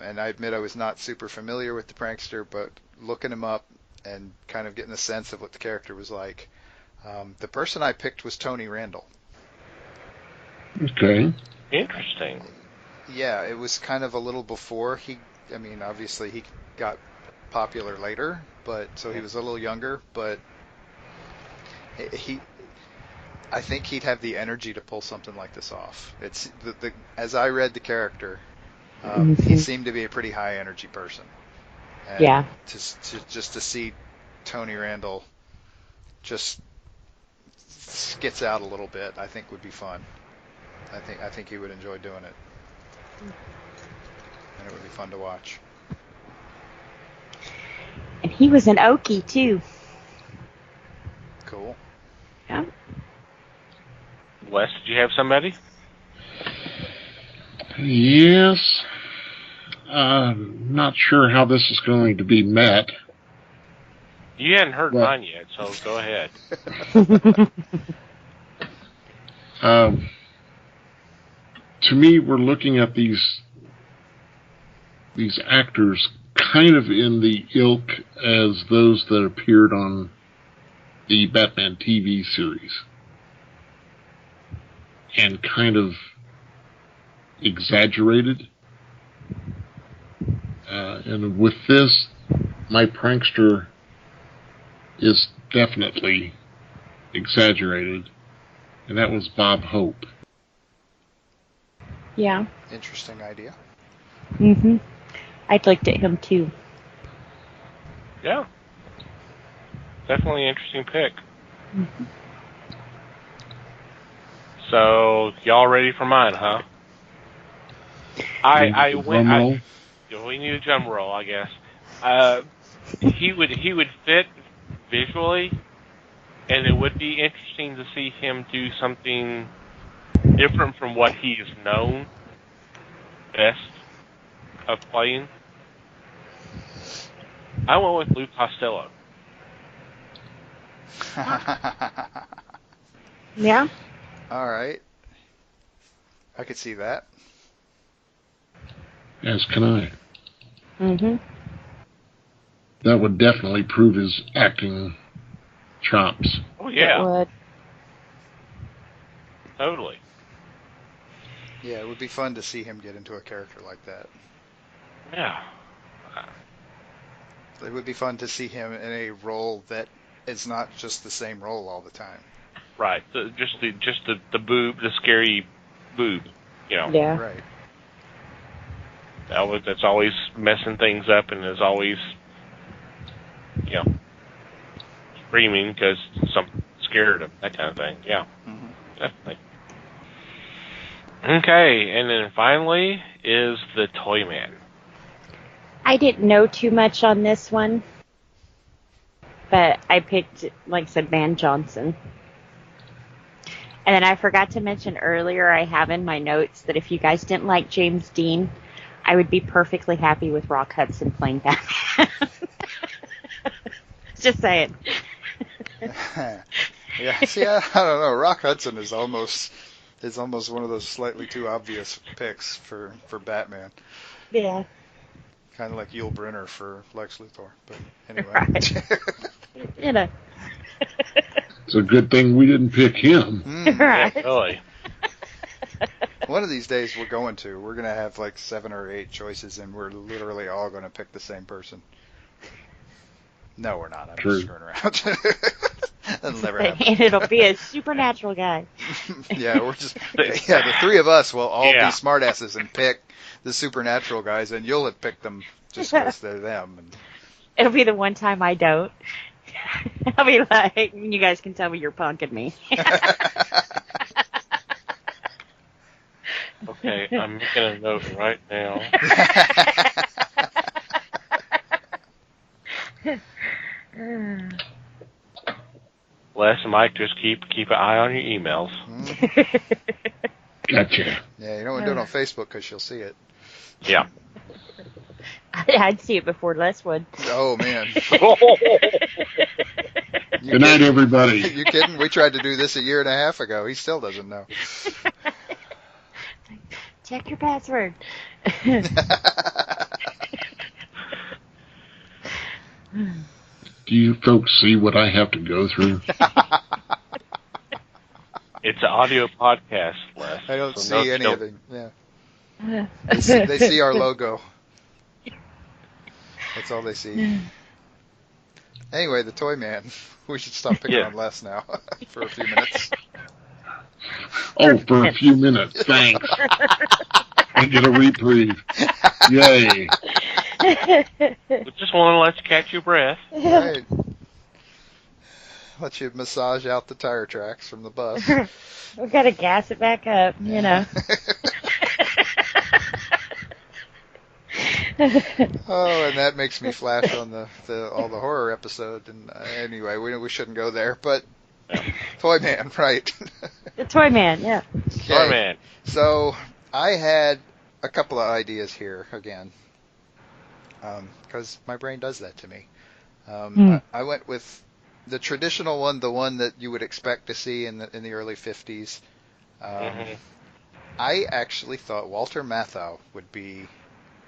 And I admit I was not super familiar with the prankster, but looking him up and kind of getting a sense of what the character was like, the person I picked was Tony Randall. Okay. Interesting. Yeah, it was kind of a little before obviously he got popular later, but so he was a little younger, but I think he'd have the energy to pull something like this off. It's as I read the character, he seemed to be a pretty high energy person. And Yeah. Just to see Tony Randall just skits out a little bit, I think would be fun. I think he would enjoy doing it, and it would be fun to watch. And he was an Okie, too. Cool. Yeah. Wes, did you have somebody? Yes. Not sure how this is going to be met. You hadn't heard But- mine yet, so go ahead. To me, we're looking at these actors kind of in the ilk as those that appeared on the Batman TV series, and kind of exaggerated. And with this, my prankster is definitely exaggerated, and that was Bob Hope. Yeah. Interesting idea. I'd looked at him, too. Yeah. Definitely an interesting pick. So, y'all ready for mine, huh? I went. We need a drum roll, I guess. He would fit visually, and it would be interesting to see him do something different from what he is known best of playing. I went with Lou Costello. Yeah? All right. I could see that. As can I. That would definitely prove his acting chops. Oh, yeah. It would. Totally. Yeah, it would be fun to see him get into a character like that. Yeah. It would be fun to see him in a role that is not just the same role all the time. Right. Just the boob, the scary boob. You know. Yeah. Right. That's always messing things up and is always, screaming because something scared him. That kind of thing. Yeah. Mm-hmm. Definitely. Okay, and then finally is the Toyman. I didn't know too much on this one, but I picked, like I said, Van Johnson. And then I forgot to mention earlier, I have in my notes that if you guys didn't like James Dean, I would be perfectly happy with Rock Hudson playing Batman. Just saying. Yeah, see, I don't know. Rock Hudson is almost one of those slightly too obvious picks for Batman. Yeah. Kind of like Yul Brynner for Lex Luthor. But anyway. Right. It's a good thing we didn't pick him. Right. Yeah, really. One of these days we're going to have like 7 or 8 choices, and we're literally all going to pick the same person. No, we're not. I'm True. just screwing around. That'll never happen. And it'll be a supernatural guy. Yeah, the three of us will all be Yeah. smartasses and pick the supernatural guys, and you'll have picked them just because they're them. And It'll be the one time I don't. I'll be like, you guys can tell me you're punking me. Okay, I'm making a note right now. Les and Mike, just keep an eye on your emails. Gotcha. Yeah, you don't want to do it on Facebook because you'll see it. Yeah. I'd see it before Les would. Oh, man. Good night, everybody. You kidding? We tried to do this a year and a half ago. He still doesn't know. Check your password. Do you folks see what I have to go through? It's an audio podcast, Les. I don't so see anything. Yeah. They see our logo. That's all they see. Anyway, the Toy Man. We should stop picking on Les now for a few minutes. Oh, for a few minutes. Thanks. I get a reprieve. Yay. We just want to let you catch your breath. Right. Let you massage out the tire tracks from the bus. We've got to gas it back up, you know. Oh, and that makes me flash on all the horror episode. And anyway, we shouldn't go there. But Toy Man, right? The Toy Man, yeah. Okay. Toy Man. So I had a couple of ideas here again, because my brain does that to me. I went with the traditional one, the one that you would expect to see in the early 50s. I actually thought Walter Matthau would be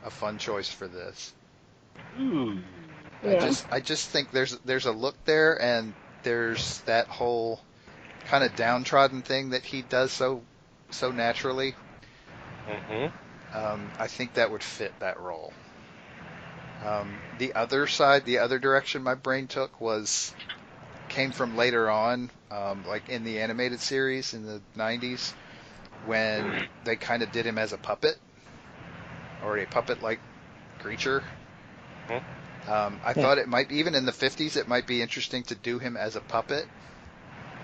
a fun choice for this. Ooh. Yeah. I just think there's a look there, and there's that whole kind of downtrodden thing that he does so naturally. I think that would fit that role. The other side, the other direction my brain took came from later on, like in the animated series in the 90s, when they kind of did him as a puppet, or a puppet-like creature. I thought it might, even in the 50s, it might be interesting to do him as a puppet.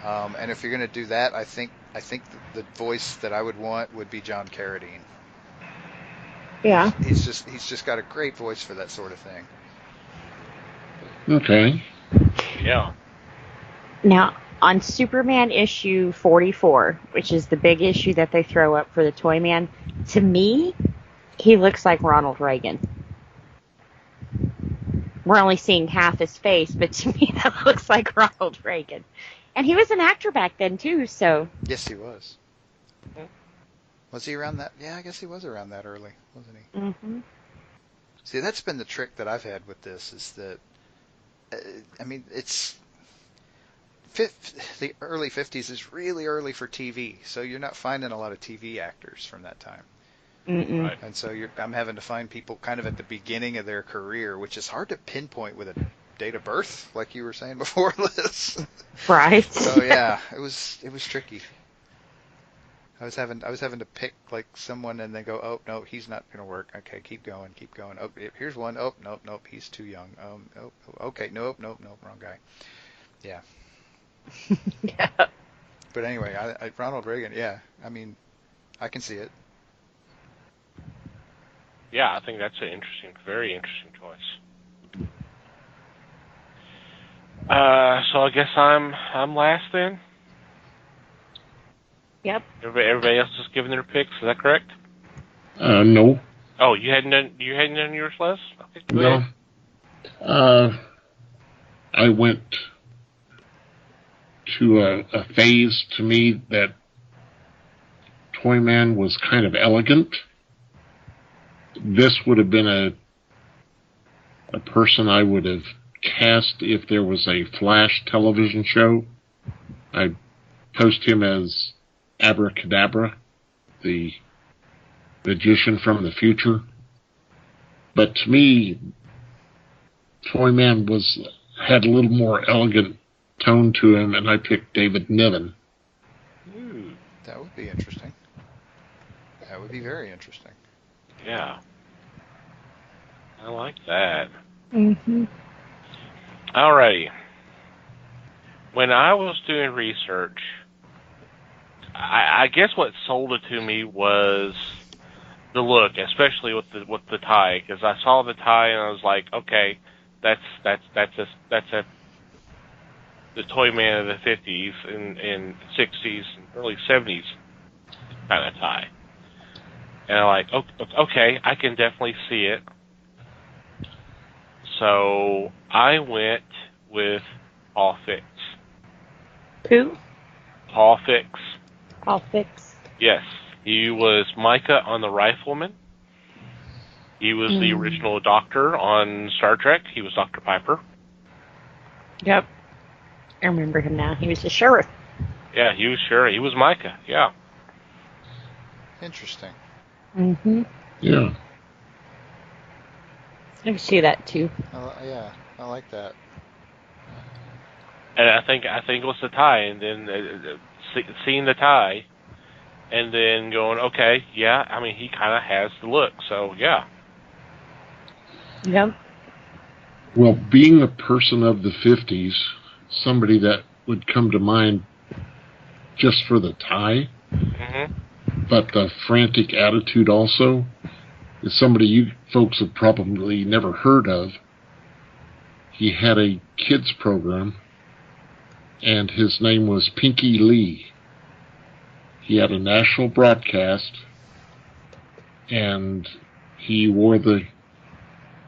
And if you're going to do that, I think the voice that I would want would be John Carradine. Yeah. He's just got a great voice for that sort of thing. Okay. Yeah. Now, on Superman issue 44, which is the big issue that they throw up for the Toy Man, to me, he looks like Ronald Reagan. We're only seeing half his face, but to me, that looks like Ronald Reagan. And he was an actor back then, too, so... Yes, he was. Was he around that? Yeah, I guess he was around that early, wasn't he? Mm-hmm. See, that's been the trick that I've had with this, is that, it's... The early 50s is really early for TV, so you're not finding a lot of TV actors from that time. Right. And so I'm having to find people kind of at the beginning of their career, which is hard to pinpoint with a date of birth, like you were saying before, Liz. Right. So yeah, it was tricky. I was having to pick like someone and then go, oh no, he's not going to work. Okay, keep going. Oh, here's one. Oh nope, he's too young. Oh, okay, nope, wrong guy. Yeah. Yeah. But anyway, I Ronald Reagan. Yeah, I can see it. Yeah, I think that's very interesting choice. So I guess I'm last then. Yep. Everybody else is giving their picks. Is that correct? No. Oh, you hadn't done yours, Les? Okay, go No. ahead. I went to a phase, to me, that Toy Man was kind of elegant. This would have been a person I would have cast if there was a Flash television show. I'd post him as Abracadabra, the magician from the future. But to me, Toy Man had a little more elegant tone to him, and I picked David Niven. Ooh. That would be interesting. That would be very interesting. Yeah. I like that. Mm-hmm. Alrighty. When I was doing research, I guess what sold it to me was the look, especially with the tie, because I saw the tie and I was like, okay, that's the Toy Man of the 50s and 60s and early 70s kind of tie. And I'm like, okay, I can definitely see it. So I went with Paul Fix. Who? Paul Fix. I'll fix. Yes, he was Micah on The Rifleman. He was the original Doctor on Star Trek. He was Dr. Piper. Yep. I remember him now. He was the sheriff. Yeah, he was sure. He was Micah. Yeah. Interesting. Mm-hmm. Yeah. I can see that too. Yeah, I like that. And I think it was the tie, and then seeing the tie, and then going, okay, yeah. I mean, he kind of has the look, so yeah. Yep. Well, being a person of the 50s, somebody that would come to mind just for the tie, but the frantic attitude also, is somebody you folks have probably never heard of. He had a kids program, and his name was Pinky Lee. He had a national broadcast, and he wore the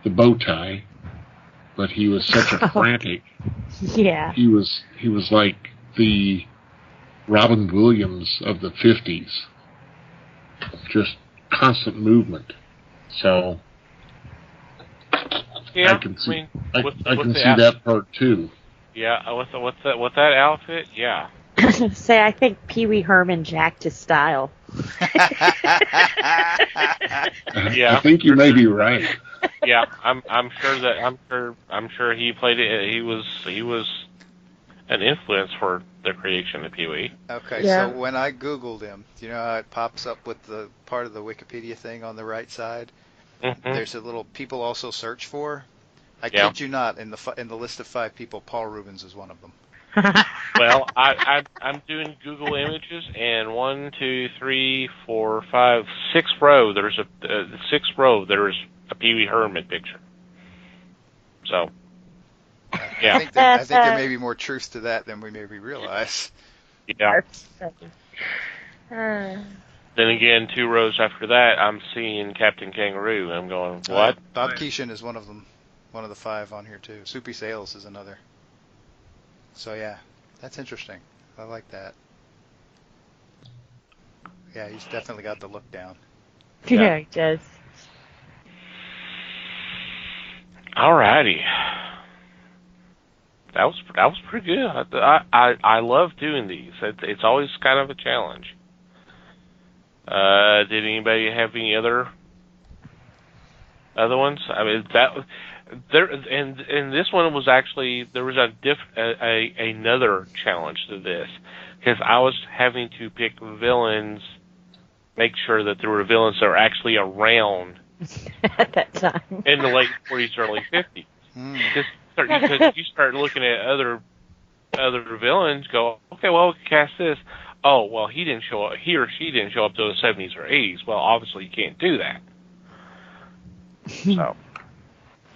bow tie, but he was such a frantic. Yeah. He was like the Robin Williams of the 50s. Just constant movement. So Yeah, I can see I I can see that part too. Yeah, with that outfit, yeah. Say, I think Pee Wee Herman jacked his style. Yeah, I think you may be right. Yeah, I'm sure he played it. He was an influence for the creation of Pee Wee. Okay, Yeah. so when I Googled him, you know how it pops up with the part of the Wikipedia thing on the right side? Mm-hmm. There's a little people also search for. I Yeah. kid you not, in the list of 5 people, Paul Rubens is one of them. Well, I'm doing Google Images, and 1, 2, 3, 4, 5, 6 row. There's There's a Pee Wee Herman picture. So, yeah, I think there may be more truth to that than we maybe realize. yeah. Uh, Then again, 2 rows after that, I'm seeing Captain Kangaroo. I'm going, what? Bob Keeshan is one of them, one of the 5 on here too. Soupy Sales is another. So yeah, that's interesting. I like that. Yeah, he's definitely got the look down. yeah, he does. Alrighty. That was pretty good. I love doing these. It's always kind of a challenge. Did anybody have any other ones? I mean, and this one was actually, there was another challenge to this, because I was having to pick villains, make sure that there were villains that were actually around At that time. in the late 40s, early 50s. Because you start looking at other villains, go, okay, well, we can cast this. Oh, well, he or she didn't show up till the 70s or 80s. Well, obviously you can't do that.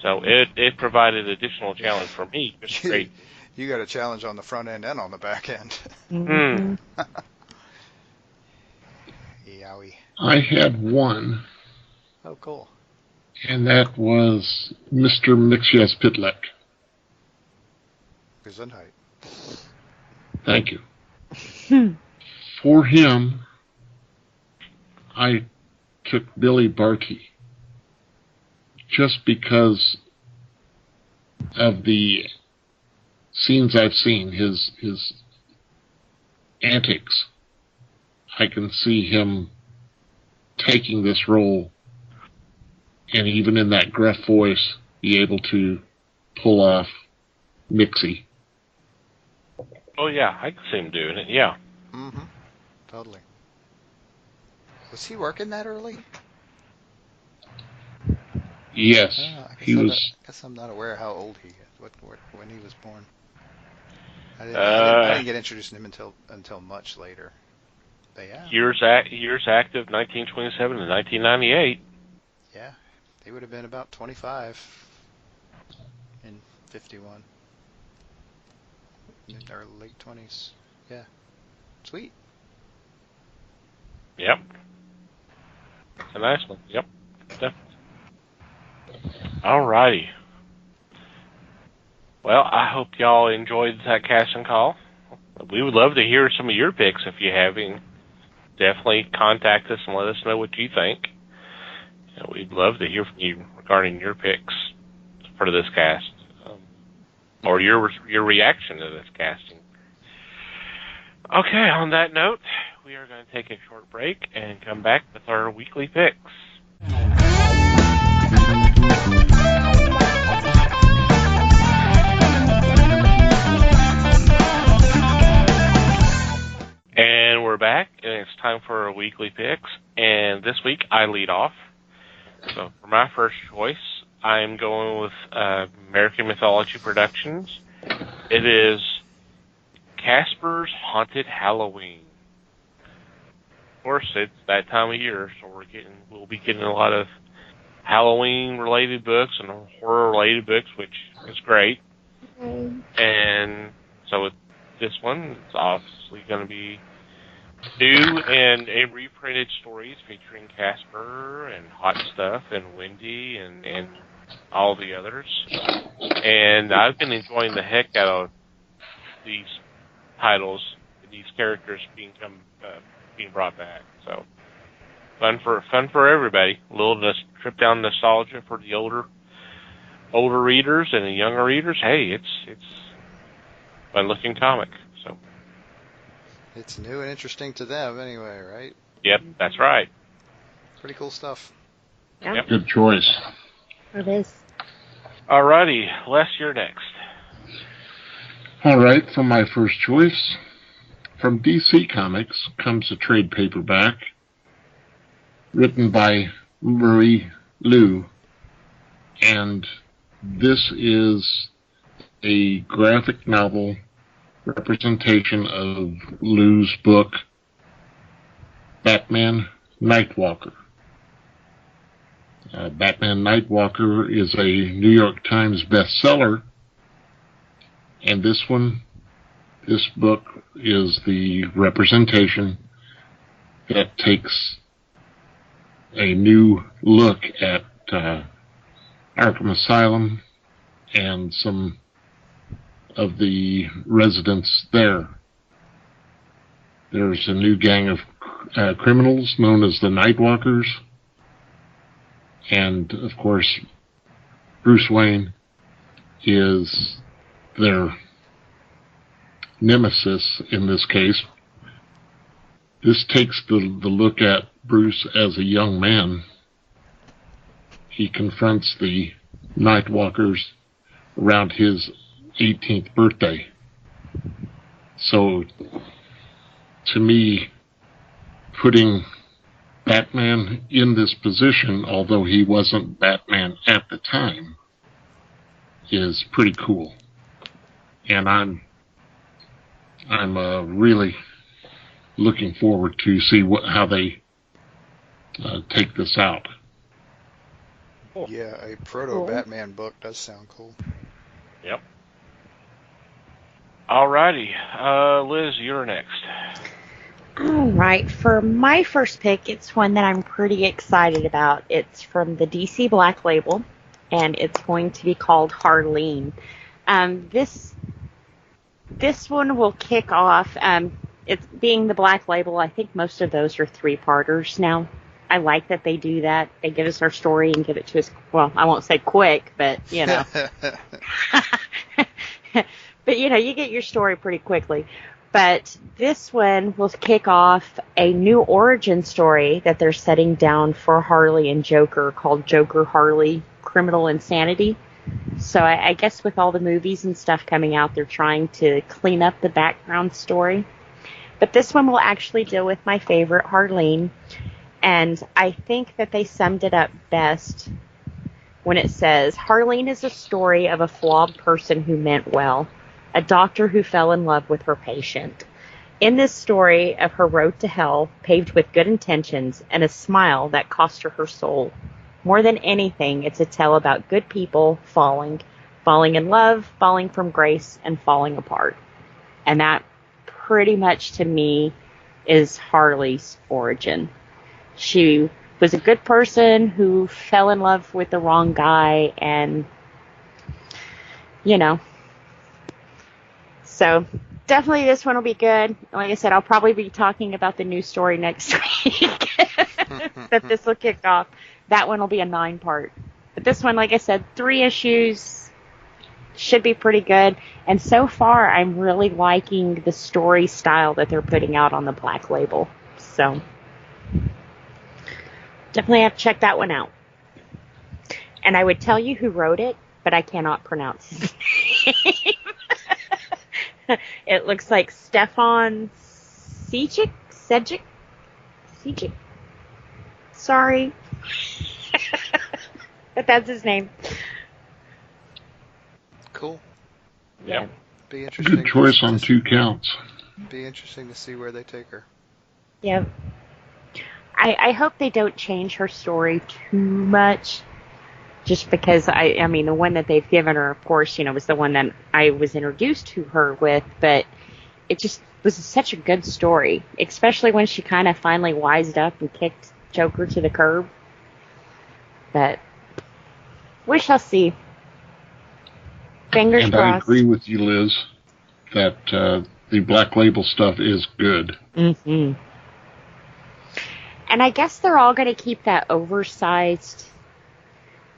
So it provided additional challenge for me. It's great. You got a challenge on the front end and on the back end. Mm-hmm. Yowie. I had one, Oh, cool. and that was Mr. Mixias Pitlek. Gesundheit. Thank you. For him, I took Billy Barty, just because of the scenes I've seen, his antics. I can see him taking this role, and even in that gruff voice, be able to pull off Mixie. Oh, yeah, I can see him doing it, yeah. Mm-hmm. Totally. Was he working that early? Yes, he was. I guess I'm not aware how old he is. When he was born. I didn't get introduced to him until much later. But yeah. Years active, 1927 to 1998. Yeah, he would have been about 25 in 51. In our late 20s. Yeah. Sweet. Yep. It's a nice one. Yep. Definitely. Alrighty. Well, I hope y'all enjoyed that casting call. We would love to hear some of your picks if you have any. Definitely contact us and let us know what you think. We'd love to hear from you regarding your picks for this cast, or your reaction to this casting. Okay, on that note, we are going to take a short break and come back with our weekly picks. And we're back, and it's time for our weekly picks. And this week, I lead off. So for my first choice, I'm going with American Mythology Productions. It is Casper's Haunted Halloween. Of course, it's that time of year, so we'll be getting a lot of Halloween-related books and horror-related books, which is great. And so with this one, it's obviously going to be new and reprinted stories featuring Casper and Hot Stuff and Wendy and all the others. And I've been enjoying the heck out of these titles, these characters being brought back. So fun for everybody. A little trip down nostalgia for the older readers and the younger readers. Hey, it's fun looking comic. So it's new and interesting to them anyway, right? Yep, that's right. Pretty cool stuff. Yeah. Yep. Good choice. It is. Alrighty, Les, you're next. All right, for my first choice, from DC Comics comes a trade paperback written by Marie Lu, and this is a graphic novel representation of Lu's book, Batman Nightwalker. Batman Nightwalker is a New York Times bestseller, and this book is the representation that takes a new look at Arkham Asylum and some of the residents there. There's a new gang of criminals known as the Nightwalkers, and of course Bruce Wayne is their nemesis in this case. This takes the look at Bruce as a young man. He confronts the Nightwalkers around his 18th birthday. So, to me, putting Batman in this position, although he wasn't Batman at the time, is pretty cool. And I'm really looking forward to see how they take this out. Yeah, a proto-Batman book does sound cool. Yep. Alrighty, Liz, you're next. All right, for my first pick, it's one that I'm pretty excited about. It's from the DC Black Label, and it's going to be called Harleen. This one will kick off. It's being the Black Label. I think most of those are 3-parters now. I like that they do that. They give us our story and give it to us. Well, I won't say quick, but you know. But you get your story pretty quickly. But this one will kick off a new origin story that they're setting down for Harley and Joker called Joker Harley Criminal Insanity. So I guess with all the movies and stuff coming out, they're trying to clean up the background story. But this one will actually deal with my favorite, Harleen. And I think that they summed it up best when it says, Harleen is a story of a flawed person who meant well, a doctor who fell in love with her patient. In this story of her road to hell, paved with good intentions and a smile that cost her her soul, more than anything, it's a tale about good people falling in love, falling from grace, and falling apart. And that pretty much to me is Harley's origin. She was a good person who fell in love with the wrong guy, and So definitely this one will be good. Like I said, I'll probably be talking about the new story next week that this will kick off. That one will be a 9-part. But this one, like I said, 3 issues should be pretty good. And so far, I'm really liking the story style that they're putting out on the Black Label. So definitely have to check that one out. And I would tell you who wrote it, but I cannot pronounce his name. It looks like Stefan Sejic? Sorry. But that's his name. Cool. Yep. Be interesting. Good choice on 2 counts. Be interesting to see where they take her. Yep. I hope they don't change her story too much. Just because, I mean, the one that they've given her, of course, was the one that I was introduced to her with, but it just was such a good story, especially when she kind of finally wised up and kicked Joker to the curb. But we shall see. Fingers and crossed. I agree with you, Liz, that the Black Label stuff is good. Mm-hmm. And I guess they're all going to keep that oversized.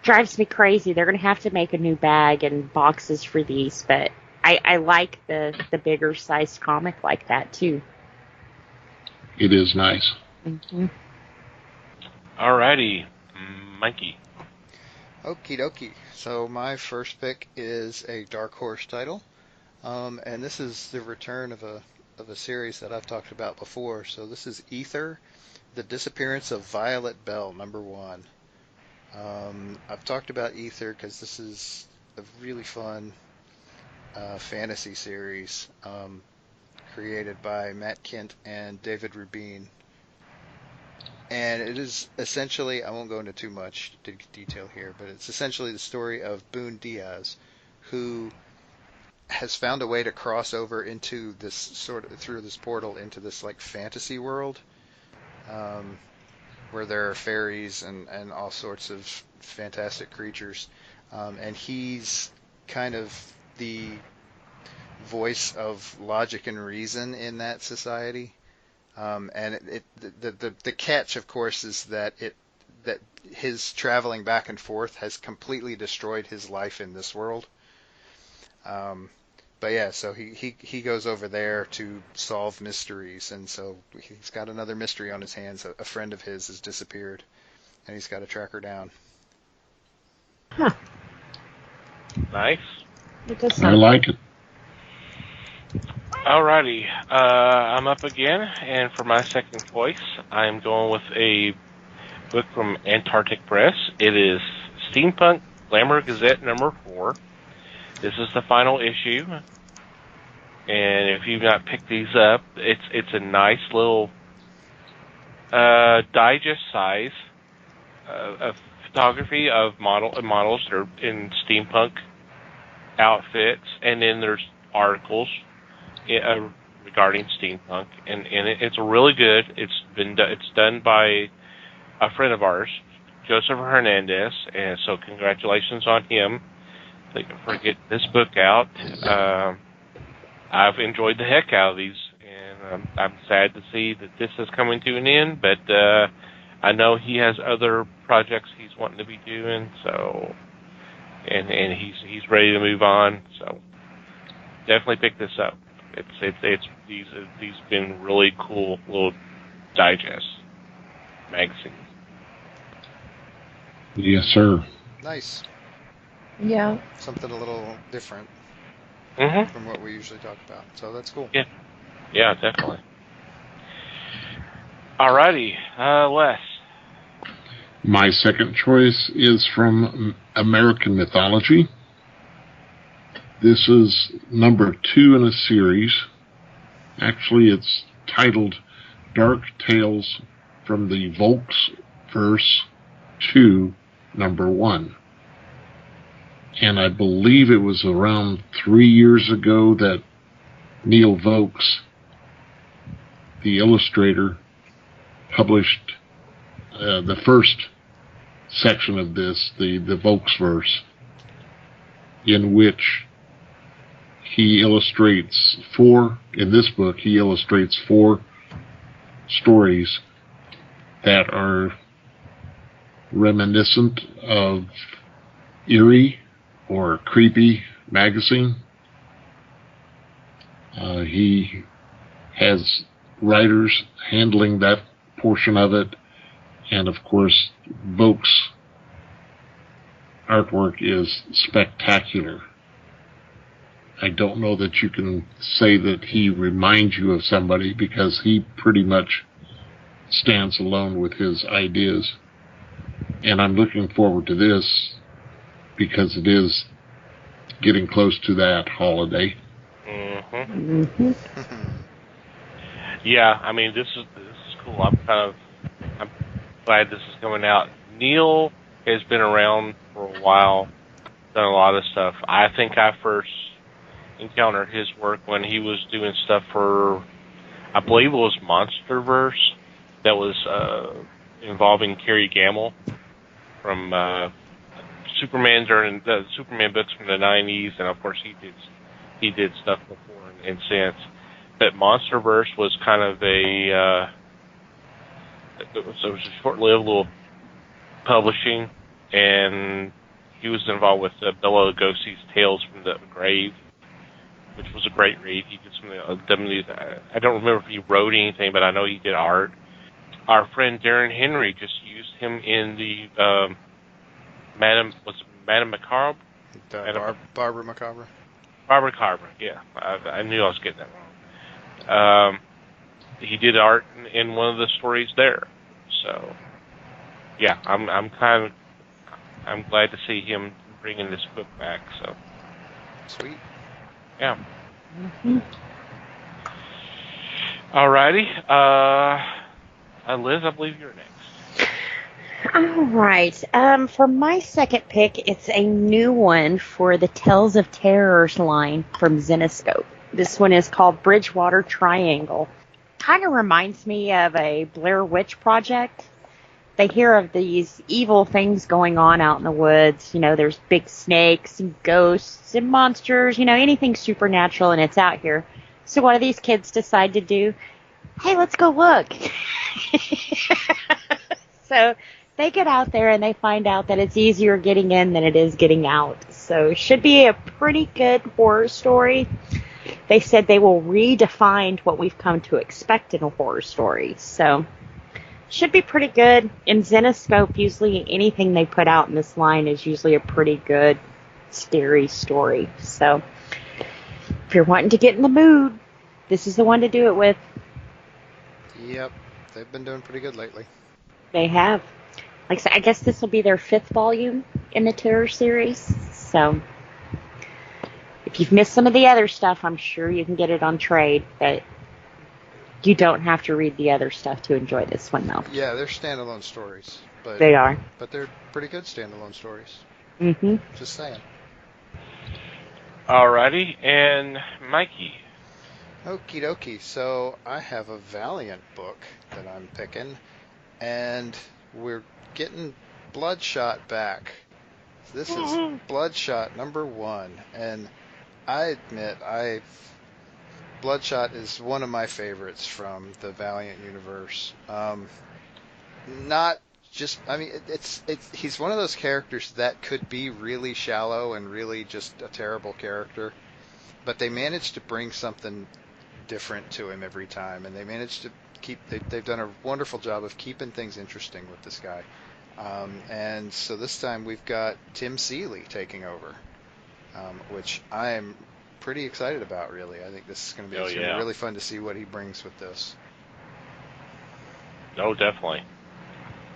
Drives me crazy. They're going to have to make a new bag and boxes for these, but I like the bigger sized comic like that too. It is nice. Mm-hmm. Alrighty, Mikey. Okie dokie. So my first pick is a Dark Horse title, and this is the return of a series that I've talked about before. So this is Ether, The Disappearance of Violet Bell, #1. I've talked about Ether because this is a really fun fantasy series created by Matt Kent and David Rubin. And it is essentially, I won't go into too much detail here, but it's essentially the story of Boone Diaz, who has found a way to cross over into this through this portal into this like fantasy world. Where there are fairies and all sorts of fantastic creatures. And he's kind of the voice of logic and reason in that society. And the catch, of course, is that his traveling back and forth has completely destroyed his life in this world. But yeah, so he goes over there to solve mysteries, and so he's got another mystery on his hands. A friend of his has disappeared, and he's got to track her down. Huh. Nice. It does I sound like it. Alrighty, I'm up again, and for my second choice, I'm going with a book from Antarctic Press. It is Steampunk Glamour Gazette #4. This is the final issue, and if you've not picked these up, it's a nice little digest size of photography of models that are in steampunk outfits, and then there's articles regarding steampunk, and it's really good. It's done by a friend of ours, Joseph Hernandez, and so congratulations on him for getting this book out. I've enjoyed the heck out of these, and I'm sad to see that this is coming to an end, but I know he has other projects he's wanting to be doing, so and he's ready to move on, so definitely pick this up. It's these been really cool little digest magazines. Yes, sir. Nice. Yeah. Something a little different Mm-hmm. from what we usually talk about. So that's cool. Yeah, definitely. Alrighty, Les. My second choice is from American Mythology. This is #2 in a series. Actually, it's titled Dark Tales from the Volksverse 2, #1. And I believe it was around 3 years ago that Neil Vokes, the illustrator, published the first section of this, the Volksverse, in which he illustrates in this book, he illustrates 4 stories that are reminiscent of eerie or creepy magazine. He has writers handling that portion of it, and of course, Boke's artwork is spectacular. I don't know that you can say that he reminds you of somebody, because he pretty much stands alone with his ideas. And I'm looking forward to this because it is getting close to that holiday. Mm-hmm. Yeah, I mean, this is cool. I'm glad this is coming out. Neil has been around for a while, done a lot of stuff. I think I first encountered his work when he was doing stuff for, I believe it was Monsterverse, that was involving Kerry Gamble from Superman during the Superman books from the 90s, and of course he did stuff before and since. But Monsterverse was kind of it was a short-lived little publishing, and he was involved with Bela Lugosi's Tales from the Grave, which was a great read. He did some I don't remember if he wrote anything, but I know he did art. Our friend Darren Henry just used him in the Madame Macabre? Barbara Macabre. Barbara Macabre, yeah. I knew I was getting that wrong. He did art in one of the stories there. So, yeah, I'm glad to see him bringing this book back. So, sweet. Yeah. Mm-hmm. Alrighty. Liz, I believe you're next. All right. For my second pick, it's a new one for the Tales of Terrors line from Zenescope. This one is called Bridgewater Triangle. Kind of reminds me of a Blair Witch Project. They hear of these evil things going on out in the woods. You know, there's big snakes and ghosts and monsters, you know, anything supernatural, and it's out here. So what do these kids decide to do? Hey, let's go look. So they get out there and they find out that it's easier getting in than it is getting out. So it should be a pretty good horror story. They said they will redefine what we've come to expect in a horror story. So should be pretty good. In Zenescope, usually anything they put out in this line is usually a pretty good, scary story. So if you're wanting to get in the mood, this is the one to do it with. Yep, they've been doing pretty good lately. They have. Like I said, I guess this will be their 5th volume in the terror series. So if you've missed some of the other stuff, I'm sure you can get it on trade, but you don't have to read the other stuff to enjoy this one, though. Yeah, they're standalone stories. But they are. But they're pretty good standalone stories. Mm-hmm. Just saying. Alrighty, and Mikey. Okie dokie. So I have a Valiant book that I'm picking, and we're getting Bloodshot back. This is Bloodshot #1, and I admit Bloodshot is one of my favorites from the Valiant universe. Not just, I mean, he's one of those characters that could be really shallow and really just a terrible character, but they managed to bring something different to him every time, and they managed to they've done a wonderful job of keeping things interesting with this guy. And so this time we've got Tim Seeley taking over, which I am pretty excited about, really. I think this is going to be really fun to see what he brings with this. Oh, definitely.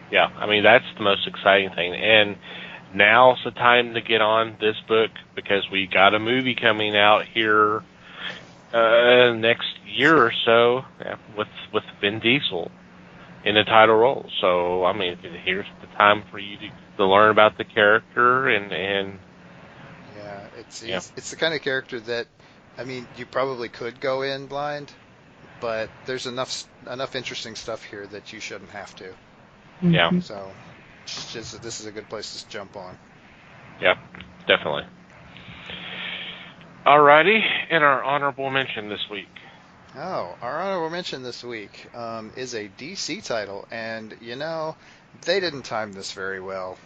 Yeah, I mean, that's the most exciting thing. And now's the time to get on this book, because we got a movie coming out here next year or so with Vin Diesel in the title role. So, I mean, here's the time for you to learn about the character and yeah, it's the kind of character that, I mean, you probably could go in blind, but there's enough interesting stuff here that you shouldn't have to. Yeah. So, this is a good place to jump on. Yep, definitely. Alrighty, and our honorable mention this week. Oh, our honorable mention this week is a DC title, and they didn't time this very well.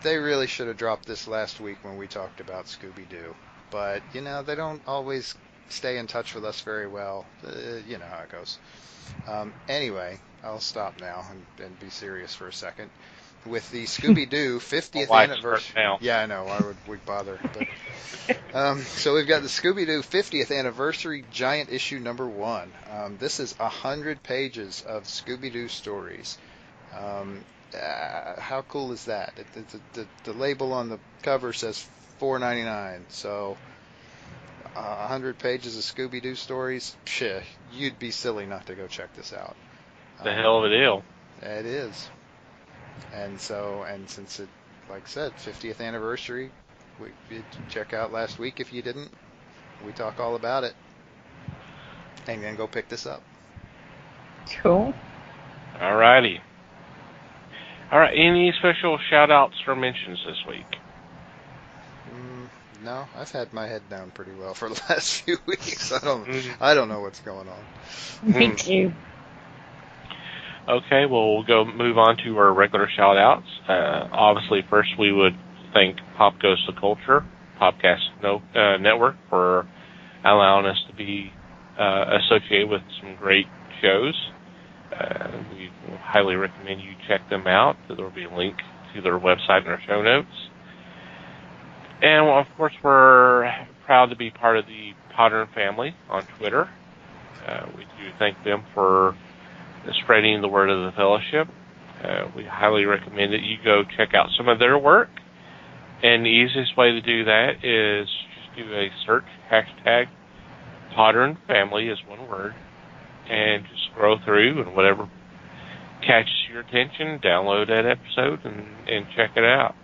They really should have dropped this last week when we talked about Scooby-Doo, but they don't always stay in touch with us very well. You know how it goes. Anyway, I'll stop now and be serious for a second. With the Scooby-Doo 50th anniversary. Yeah, I know. Why would we bother? But, so we've got the Scooby-Doo 50th anniversary giant issue number 1. This is 100 pages of Scooby-Doo stories. How cool is that? The label on the cover says $4.99. So 100 pages of Scooby-Doo stories. Psh, you'd be silly not to go check this out. The hell of a deal. It is. And since it, like I said, 50th anniversary, you check out last week if you didn't. We talk all about it. And then go pick this up. Cool. Alrighty. Alright, any special shout-outs or mentions this week? No, I've had my head down pretty well for the last few weeks. I don't know what's going on. Me too. Okay, well, we'll move on to our regular shout-outs. Obviously, first we would thank Pop Goes to Culture Podcast Network for allowing us to be associated with some great shows. We highly recommend you check them out. There will be a link to their website in our show notes. And, well, of course, we're proud to be part of the Podern family on Twitter. We do thank them for spreading the word of the fellowship. We highly recommend that you go check out some of their work. And the easiest way to do that is just do a search, hashtag Podern Family is one word, and just scroll through, and whatever catches your attention, download that episode and check it out.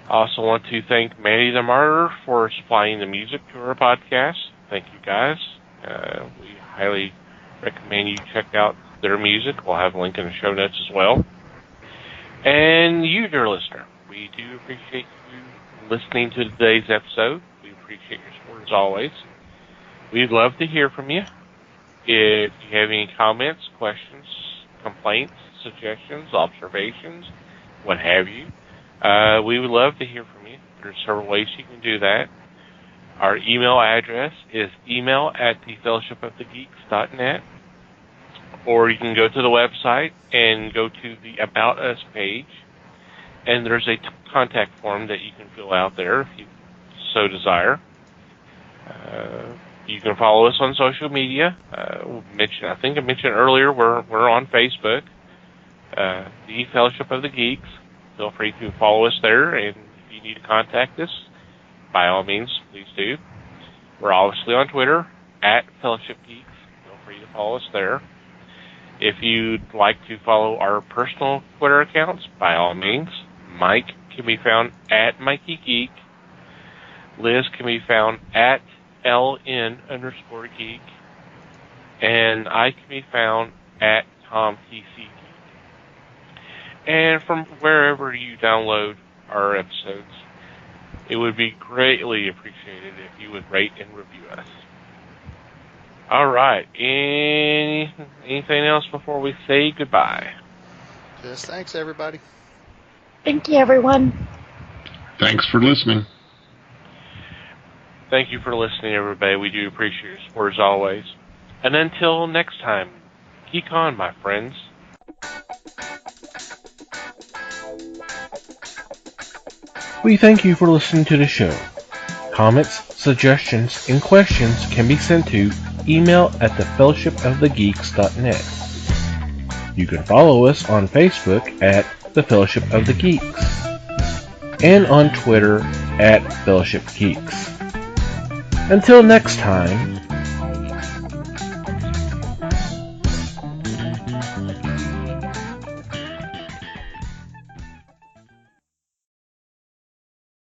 I also want to thank Manny the Martyr for supplying the music to our podcast. Thank you, guys. We highly recommend you check out their music. We'll have a link in the show notes as well. And you, dear listener, we do appreciate you listening to today's episode. We appreciate your support as always. We'd love to hear from you. If you have any comments, questions, complaints, suggestions, observations, what have you, we would love to hear from you. There's several ways you can do that. Our email address is email@thefellowshipofthegeeks.net, or you can go to the website and go to the About Us page, and there's a contact form that you can fill out there if you so desire. You can follow us on social media. I think I mentioned earlier, we're on Facebook, the Fellowship of the Geeks. Feel free to follow us there, and if you need to contact us, by all means, please do. We're obviously on Twitter, @Fellowship Geeks. Feel free to follow us there. If you'd like to follow our personal Twitter accounts, by all means, Mike can be found @MikeyGeek. Liz can be found @LN_geek. And I can be found @TomTCGeek. And from wherever you download our episodes, it would be greatly appreciated if you would rate and review us. All right. Anything else before we say goodbye? Just thanks, everybody. Thank you, everyone. Thanks for listening. Thank you for listening, everybody. We do appreciate your support as always. And until next time, geek on, my friends. We thank you for listening to the show. Comments, suggestions, and questions can be sent to email@thefellowshipofthegeeks.net. You can follow us on Facebook @The Fellowship of the Geeks and on Twitter @Fellowship Geeks. Until next time,